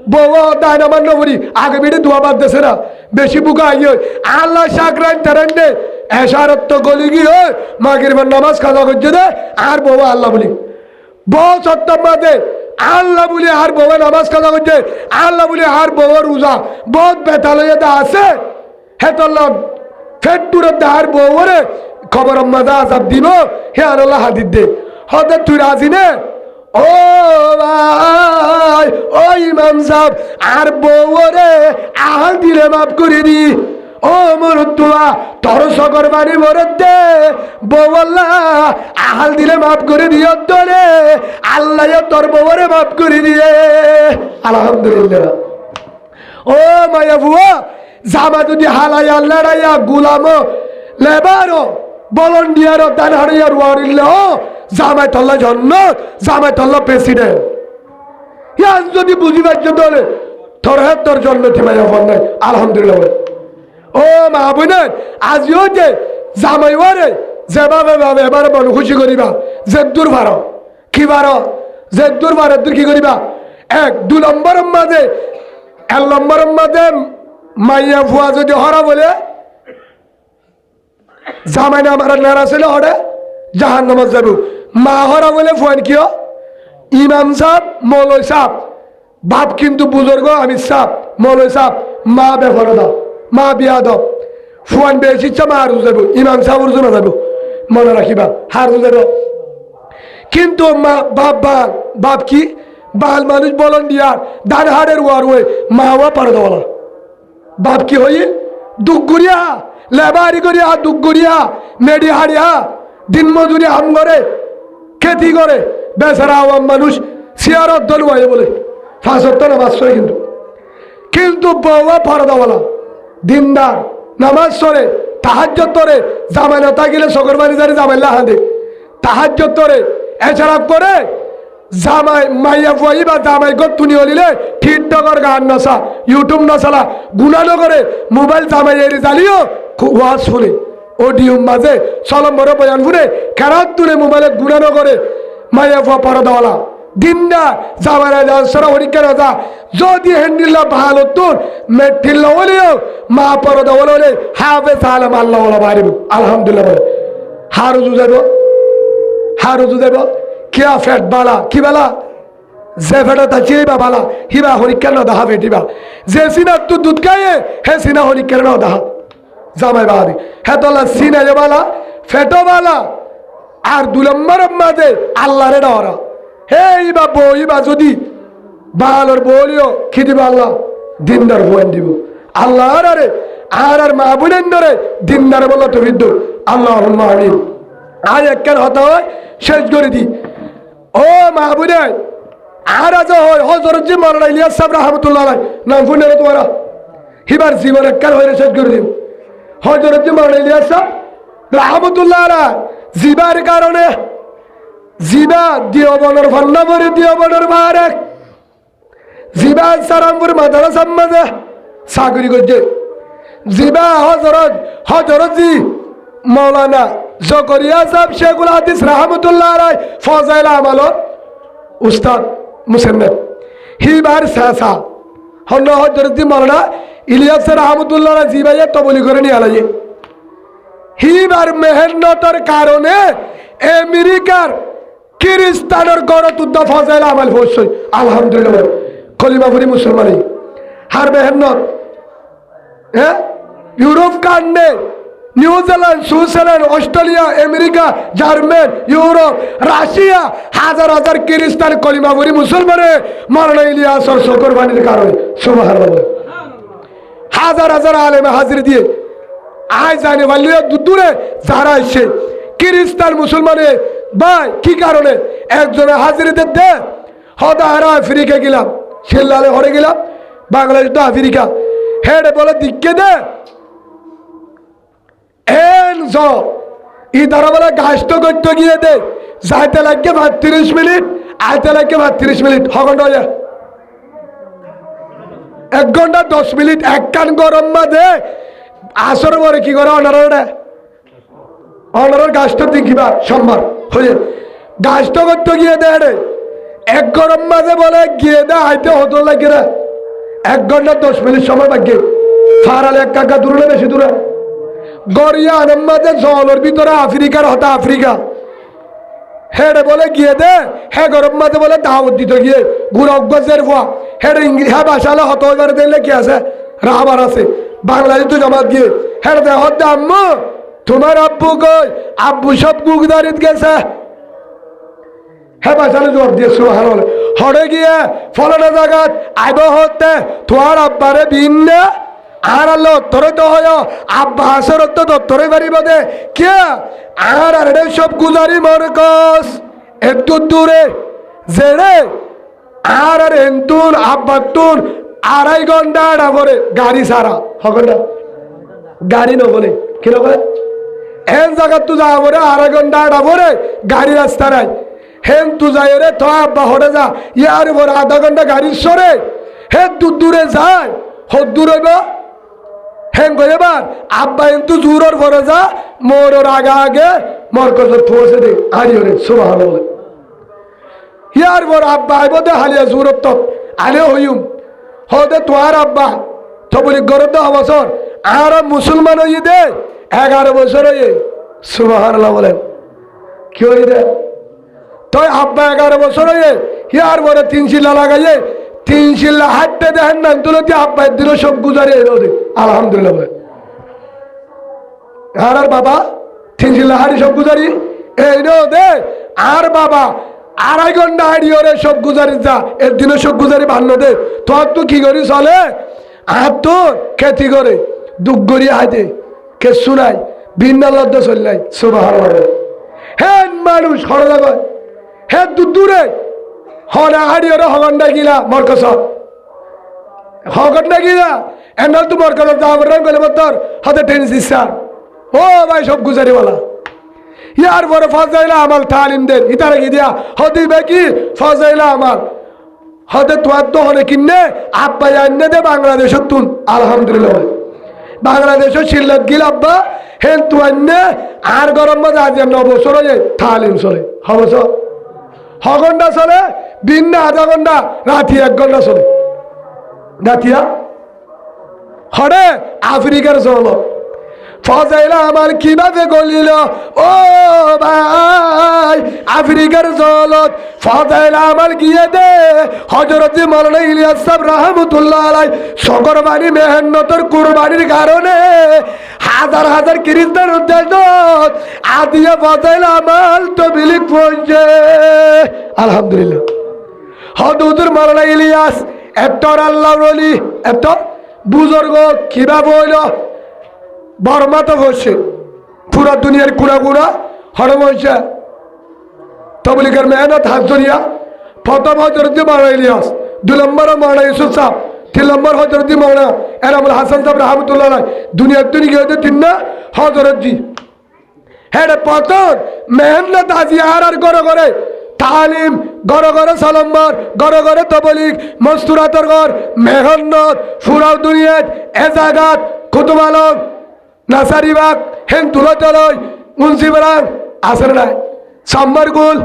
Speaker 1: বউ দায় নামান নবরি আগে বেড়ে দোয়া বাদ দেশে না বেশি বুকা আইয় আল্লাহ সাকরান তারান্ডে এসারত্ব গলি গিয়ে মাগের নামাজ খাজা করছে দে আর বউ আল্লাহ বলি বউ সত্তম মাঝে আল্লাহ বলি আর বউ নামাজ খাজা করছে আল্লাহ বলি আর বউ রোজা বহুত বেতালয়ে দা আছে হে তোল্লাহ ফেট দূরে আর বউ রে খবর মাঝে আজাব দিব হে আল্লাহ হাদিদ দে হতে তুই রাজি নে ও ভাই ও ইমাম সাহেব আর বউরে আহাল দিলে মাফ করে দি ও মরুতুয়া তোর সকর বাড়ি মরত দে বউ আল্লাহ আহাল দিলে মাফ করে দিও তোরে আল্লাহ তোর বউরে মাফ করে দিয়ে আলহামদুলিল্লাহ ও মায়া বুয়া জামা যদি হালাই আল্লাহ রাইয়া গুলাম লেবারো বলন্ডিয়ার দান হারিয়ার ওয়ারিল্লে জামাই তল্লা জন্ম জামাই তল্লা প্রেসিডেন্ট ইয়ান যদি বুঝি পারছো তাহলে তোর হাত তোর জন্ম থেমাই হবার নাই আলহামদুলিল্লাহ ও মা বোনের আজিও যে জামাই ওয়ারে যেভাবে ভাবে এবারে মন খুশি করিবা যে দূর ভাড় কি ভাড় যে দূর ভাড় দূর কি করিবা এক দু নম্বরের মাঝে এক নম্বরের মাঝে মাইয়া ফুয়া যদি হরা বলে জামাই না আমার নারা ছিল হরে জাহান নামাজ যাবো মা হরা বলে ফুয়ান কিয় ইমাম সাহ মৌলই সাহ বাপ কিন্তু বুজুর্গ আমি সাহ মৌলই সাহ মা বেফর দাও মা বিয়া দাও ফুয়ান বেশ ইচ্ছা মা হারু যাবো ইমাম সাহ উর্জু না যাবো মনে রাখিবা হারু যাব কিন্তু মা বাপ বাল বাপ কি বাল মানুষ বলন দিয়ার দান হাড়ের ওয়ার ওই মা হওয়া পারে দেওয়ালা বাপ কি হই দুঃখ করিয়া লেবারি করিয়া দুঃখ করিয়া মেডি হারিয়া দিন মজুরি হাম করে খেতি করে বেচারা আওয়াম মানুষ সিয়ারত দল বলে ফাঁসত্ব নামাজ পড়ে কিন্তু বউয়া পর্দাওয়ালা দিনদার নামাজ পড়ে তাহাজ্জুদ করে জামাই না থাকিলে সকর বাড়ি জানি জামাই লাহাদে তাহাজ্জুদ করে এছাড়া করে জামাই মাইয়া ফুয়াই বা জামাই গতুনি হলিলে টিকটকর গান নসা ইউটিউব নসালা গুণানো করে মোবাইল জামাই এরি জ্বালিও ওয়াজ শুনে অডিও মাঝে সলম বড় বয়ান ফুরে খেরাত তুলে মোবাইলে গুণানো করে মাইয়া ফুয়া পরদাওয়ালা দিনদার জামানা যারা পরীক্ষা রাজা যদি হ্যান্ডিল্লা ভালো তোর মেঠিল্লা হলেও মা পরদা হলে হাফে সালাম আল্লাহ বাড়িব আলহামদুলিল্লাহ বলে হারুজু যাব কিয়া ফেট বালা কি বালা যে ফেটা তাচিয়ে বা বালা হিবা হরিক্ষা ন দাহা ফেটিবা যে সিনা তু দুধ খাইয়ে হে সিনা হরিক্ষা ন দাহা জামাই বাহারি হে তোলা সিনা যে বালা ফেটো বালা আর 2 নম্বর মাঝে আল্লাহ রে ডরা হে ইবা বইবা যদি বালর বলিও কি দিব আল্লাহ দিনদার বইন দিব আল্লাহ আরে আর মা বুনেন ধরে দিনদার বলা তো বিদ্যুৎ আল্লাহ আমিন আর একখান হতা হয় শেষ করে দি ও মা বুনে আর আজ হয় হজরত জি মাওলানা ইলিয়াস সাহেব রাহমাতুল্লাহ আলাইহি নাম শুনে তোমরা হিবার জীবন একখান হয়ে শেষ করে দিন হজরত জি মাওলানা ইলিয়াস সাহেব রাহমাতুল্লাহ আলাইহি জিবার কারণে জিবা দিওবনের ভান্নাবরে দিওবনের বারেক জিবা সারামপুর মাদ্রাসা মাঝে চাকরি করছে জিবা হজরত জি মৌলানা জকরিয়া সাহেব শেখুল হাদিস রাহমাতুল্লাহ আলাইহি ফজাইল আমালত উস্তাদ মুসন্নদ হিবার সাসা হন হজরত জি মৌলানা ইলিয়াস রাহমাতুল্লাহ আলাইহি জিবায়ে তবলি করে নিয়ে আলাইয়ে হিবার মেহনতের কারণে আমেরিকার খ্রিস্টানের গড়ত উদ্দা ফজাইল আমাল হইছে আলহামদুলিল্লাহ কলিমাপুরি মুসলমানি হার মেহনত হ্যাঁ ইউরোপ কান্ডে New Zealand Switzerland Australia America German Europe Russia হাজার হাজার খ্রিস্টান কলিমাপুরি মুসলমানে মাওলানা ইলিয়াসর কোরবানির কারণে সুবহানাল্লাহ হাজার হাজার আলেমে হাজির দিয়ে আয় জানে বাল্লিয়া দূরে যারা এসে খ্রিস্টান মুসলমানে ভাই কি কারণে একজনে হাজিরিতে দে হদা হারা আফ্রিকা গেলাম শিল্লালে হরে গেলাম বাংলাদেশ তো আফ্রিকা হেডে বলে দিকে দে এন জ ই দ্বারা বলে গাছ তো করতে গিয়ে দে যাইতে লাগে 32 মিনিট আইতে লাগে 32 মিনিট হগন্ড হয়ে 1 ঘন্টা 10 মিনিট এক কান গরম মাঝে আসর পরে কি করে অনারের গাছটা দেখিবা সোমবার হয়ে গাছটা করতে গিয়ে দে 1 গরম মাঝে বলে গিয়ে দে আইতে হতো লাগে রে 1 ঘন্টা 10 মিনিট সময় বাকি ফারালে এক কাকা দূরে বেশি দূরে গড়িয়া আনাম মাঝে জলের ভিতরে আফ্রিকার হতা আফ্রিকা হেডে বলে গিয়ে দে হে গরম মাঝে বলে দাওয়াত দিতে গিয়ে গুরগজের ভুয়া হেডে ইংলিশ হ্যাঁ ভাষালে হত এবার দিলে কি আছে রাবার আছে বাংলাদেশ তো জমাত গিয়ে হেডে দে হতে আম্মু তোমার আব্বু কই আব্বু সব গুগদারিত গেছে হ্যাঁ ভাষালে জবাব দিয়ে সুবহানাল্লাহ হরে গিয়ে ফলানা জায়গাত আইব হতে তোমার আব্বারে ভিন্ন আর আল্লাহ তোরে তো হয় আব্বা আসর তো দত্তরে বাড়ি বাদে কে আর আরে সব গুজারি মরকস একটু দূরে জেড়ে আর এন্তুন আব্বাতুন 2.5 ঘন্টা ডাবরে গাড়ি সারা হগন্ডা গাড়ি নবলে কি নবলে এন জায়গা তু যাবরে 2.5 ঘন্টা ডাবরে গাড়ি রাস্তা নাই হেন তু যাই রে তো আব্বা হরে যা ইয়ার বড় 0.5 ঘন্টা গাড়ি সরে হে দূরে যায় হদ দূর হইব হেন গো এবার আব্বা কিন্তু জুরর ভরে যা মোর আগে মোর কথা থোসে দে আরিওরে সুবহানাল্লাহ ইয়ার বড় আব্বা আইব দে হালিয়া জুরত তো আলে হইম হদে তোর আব্বা তো বলি গরত বছর আর মুসলমান হই দে 11 বছর হই সুবহানাল্লাহ বলেন কি হই দে তো আব্বা 11 বছর হই ইয়ার বড় 3 শিলা লাগাইয়ে 3 শিলা হাঁটতে দেখেন না তুলতে আব্বা দিল সব গুজারে এলো দে আলহামদুলিল্লাহ বলে আর বাবা 3 শিলা হাড়ি সব গুজারি এই নো দে আর বাবা 2.5 ঘন্টা হাড়ি ওরে সব গুজারি যা এর দিন সব গুজারি ভান্ন দে তোর তো কি করি চলে আর তোর খেতি করে দুঃখ করি হাতে কে শুনাই ভিন্ন লদ্দ চললাই সুবহানাল্লাহ হেন মানুষ হরদা কয় হে দূরে হনা হাড়ি ওরে হগন্ডা গিলা মরকস হগন্ডা গিলা এন্ডাল তো মরকস যাবার গেলে তোর হাতে টেনিস ইচ্ছা ও ভাই সব গুজারি বলা ইয়ার বড় ফাজাইলা আমাল তালিম দেন ইতারে কি দিয়া হদি বাকি ফাজাইলা আমাল হদে তোয়ার তো হনে কিনে আব্বা আন্নে দে বাংলাদেশ তুন আলহামদুলিল্লাহ বাংলাদেশও শিল্লত গিল আব্বা হেন তু আন্নে আর গরম মধ্যে আজ 9 বছর হয়ে তালিম চলে হবছ হগন্ডা চলে দিন না আধা ঘন্টা, রাতি 1 ঘন্টা চলে। রাতিয়া হরে আফ্রিকার জল ফজাইলা আমার কিভাবে গলিল ও ভাই, আফ্রিকার জলত ফজাইলা আমার গিয়ে দে হযরত মাওলানা ইলিয়াস সাহেব রাহমাতুল্লাহ আলাইহি সকরবানি মেহনতর কুরবানির কারণে হাজার হাজার খ্রিস্টান উদ্দেশ্য আদিয়া ফজাইলা আমার তো বিলিক পৌঁছে। আলহামদুলিল্লাহ। হযরত মাওলানা ইলিয়াস এত আল্লাহর ওলি, এত বুজুর্গ কিভাবে হইল বর্মা তো বসে পুরা দুনিয়ার কুড়া কুড়া হরমশা তবলিগের মেহনত হাত ধরিয়া প্রথম হযরত মাওলানা ইলিয়াস, 2 নম্বর মাওলানা ইউসুফ সাহেব, 3 নম্বর হযরত মাওলানা এনামুল হাসান সাহেব রাহমাতুল্লাহ আলাইহি, দুনিয়ার দুনিয়া হইতে 3 না হযরত জি। হ্যাঁ প্রথম মেহনত আজি আর ঘরে ঘরে তালিম, ঘরে ঘরে সালাম্বার, ঘরে ঘরে তবলিগ মস্তুরাতর ঘর মেহনত পুরা দুনিয়াত এ জায়গাত কুতুব আলম নাসারিবাগ হেন্তুলতলয় মুন্সিবরাং আসর নাই সাম্বারগুল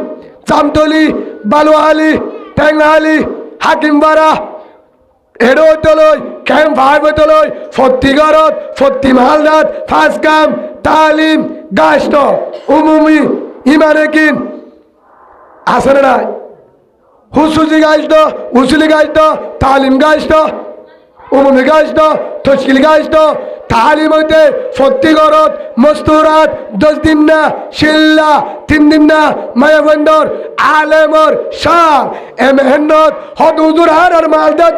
Speaker 1: চামতলি বালুয়ালি টেঙ্গালি হাকিমবাড়া এডোতলয় ক্যাম্প ভাইবতলয় ফত্তিগরত ফত্তি মালদাত ফাসকাম তালিম গাষ্ট উমুমি ইমানেকিন আসর নাই হুসুজি গাইষ্ট উসুলি গাইষ্ট তালিম গাইষ্ট উমুমি গাইষ্ট তশকিল গাইষ্ট তালিম হইতে ফত্তিগরত মস্তুরাত 10 দিন না শিল্লা 3 দিন না মায়াবন্দর আলেমর শাহ এ মেহনত হদ হুজুর আর মালদাত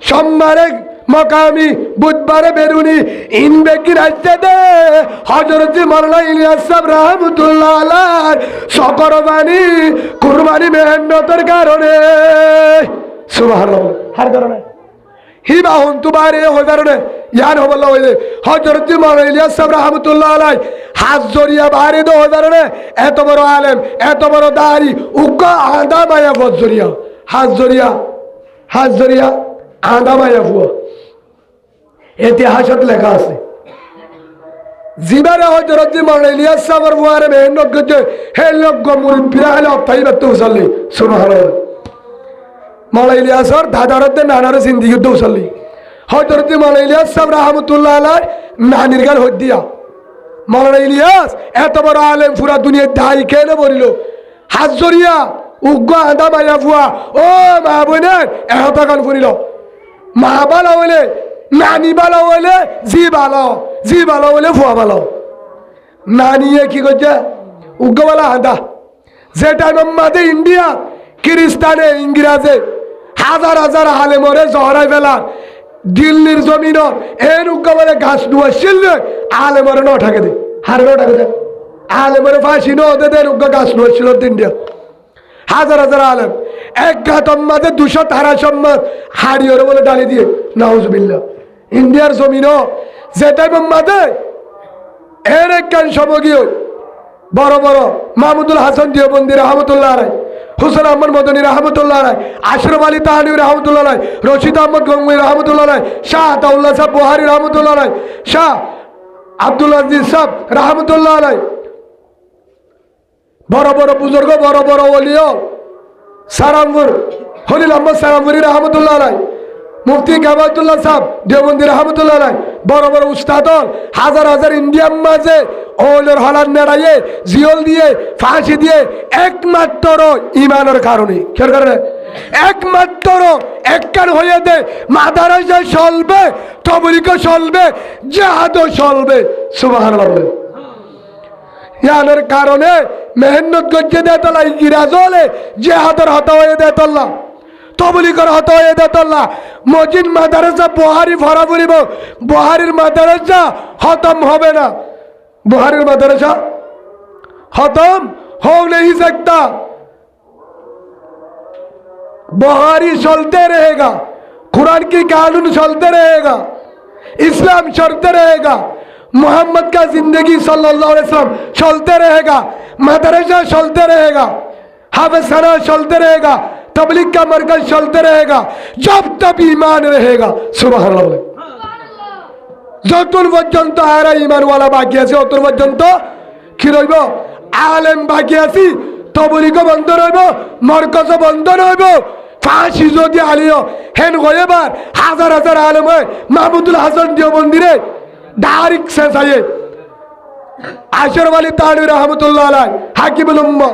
Speaker 1: সোমবারে মকামি বুধবারে বেরুনি ইনবেকি রাজতে দে হযরত মাওলানা ইলিয়াস সাহেব রাহমাতুল্লাহ আলাইহি সকরবানি কুরবানি মেহনতের কারণে সুবহানাল্লাহ হার কারণে হিবা হন তুবারে হই কারণে ইয়ান হবল্লাহ হইলে হযরত মাওলানা ইলিয়াস সাহেব রাহমাতুল্লাহ আলাইহি হাত জড়িয়া বাড়ি দো হই কারণে এত বড় আলেম এত বড় দাড়ি উগ্গা আদা মায়া বজরিয়া হাত জড়িয়া আদা মায়া ফুয়া ইতিহাসত লেখা আছে। জিবারে হযরত মাওলানা ইলিয়াস সাহেবের বুয়ারে মেহনত করতে হে লোক মুরব্বিরা হলো তাইবাত তুসাল্লি সুবহানাল্লাহ। মাওলানা ইলিয়াসর দাদারতে নানার জিন্দেগি দৌসাল্লি হযরত মাওলানা ইলিয়াস সাহেব রাহমাতুল্লাহ আলাইহি নানির গাল হদ্দিয়া মাওলানা ইলিয়াস এত বড় আলেম পুরা দুনিয়ার দাই কেন বলিল হাত জড়িয়া উগ্গা আদা মায়া ফুয়া ও মা বোনের এত গান ফুরিল মা ভালো হইলে নানি ভালো হইলে জি ভালো হইলে ফুয়া ভালো নানিয়ে কি করছে উগ্গওয়ালা আদা যে টাইম মাঝে ইন্ডিয়া খ্রিস্টানে ইংরাজে হাজার হাজার আলেমরে জহরাই ফেলার দিল্লির জমিনত এর উগ্গওয়ালে গাছ নুয়া শিললে আলেমরে ন ঠাকে দে হার ন ঠাকে দে আলেমরে ফাঁসি ন দে দেন উগ্গা গাছ নুয়া ছিল ইন্ডিয়া হাজার হাজার আলেম এক ঘাতম মাঝে 200 তারা সম্মান হাড়িওরে বলে ডালি দিয়ে নাউজুবিল্লাহ ইন্ডিয়ার জমিন যে টাইম মাঝে এর এক কান সমগীয় বড় বড় মাহমুদুল হাসান দেওবন্দি রাহমাতুল্লাহ আলাইহি, হুসেন আহমদ মদনী রাহমাতুল্লাহ আলাইহি, আশরাফ আলী তাহানি রাহমাতুল্লাহ আলাইহি, রশিদ আহমদ গঙ্গুই রাহমাতুল্লাহ আলাইহি, শাহ আতাউল্লাহ সাহেব বুহারি রাহমাতুল্লাহ আলাইহি, শাহ আব্দুল আজিজ সাহেব রাহমাতুল্লাহ আলাইহি, বড় বড় বুজুর্গ বড় বড় ওলিও সারামপুর খলিল আহমদ সারামপুরি রাহমাতুল্লাহ আলাইহি, মুফতি কাবাতুল্লাহ সাহেব দেওবন্দি রাহমাতুল্লাহ আলাইহি, বড় বড় উস্তাদন হাজার হাজার ইন্ডিয়ান মাঝে ওলের হলার নেড়াইয়ে জিওল দিয়ে ফাঁসি দিয়ে একমাত্র ইমানের কারণে কেন কারণে একমাত্র একখান হয়ে দে মাদারাসা চলবে তবলিগ চলবে জিহাদও চলবে সুবহানাল্লাহ বলে ইয়ানের কারণে মেহনত করছে দেতলা ইরাজ হলে জিহাদের হতা হয়ে দেতল্লা তবলিগের হতা হয়ে দেতল্লা মসজিদ মাদারাসা বুহারি ভরা পড়িব বুহারির মাদারাসা খতম হবে না बुहारी मदरसा खत्म हो नहीं सकता बुहारी चलते रहेगा कुरान की कानून चलते रहेगा इस्लाम चलते रहेगा मोहम्मद का जिंदगी सल्लल्लाहु अलैहि वसल्लम चलते रहेगा मदरसा चलते रहेगा हाफिज़खाना चलते रहेगा तबलीग का मरकज चलते रहेगा जब तक ईमान रहेगा सुभान अल्लाह যতক্ষণ পর্যন্ত আর ইমানওয়ালা বাকি আছে অতক্ষণ পর্যন্ত কি রইব আলেম বাকি আছি তবলিগ বন্ধ রইব মরকজ বন্ধ রইব ফাঁসি যদি আলিও হেন গয়েবার হাজার হাজার আলম মাহমুদুল হাসান দেওবন্দিরে ডাইরেক্ট শেষ আয়ে আশরফ আলী তানভীর রহমতুল্লাহ আলাই হাকিমুল উম্মাহ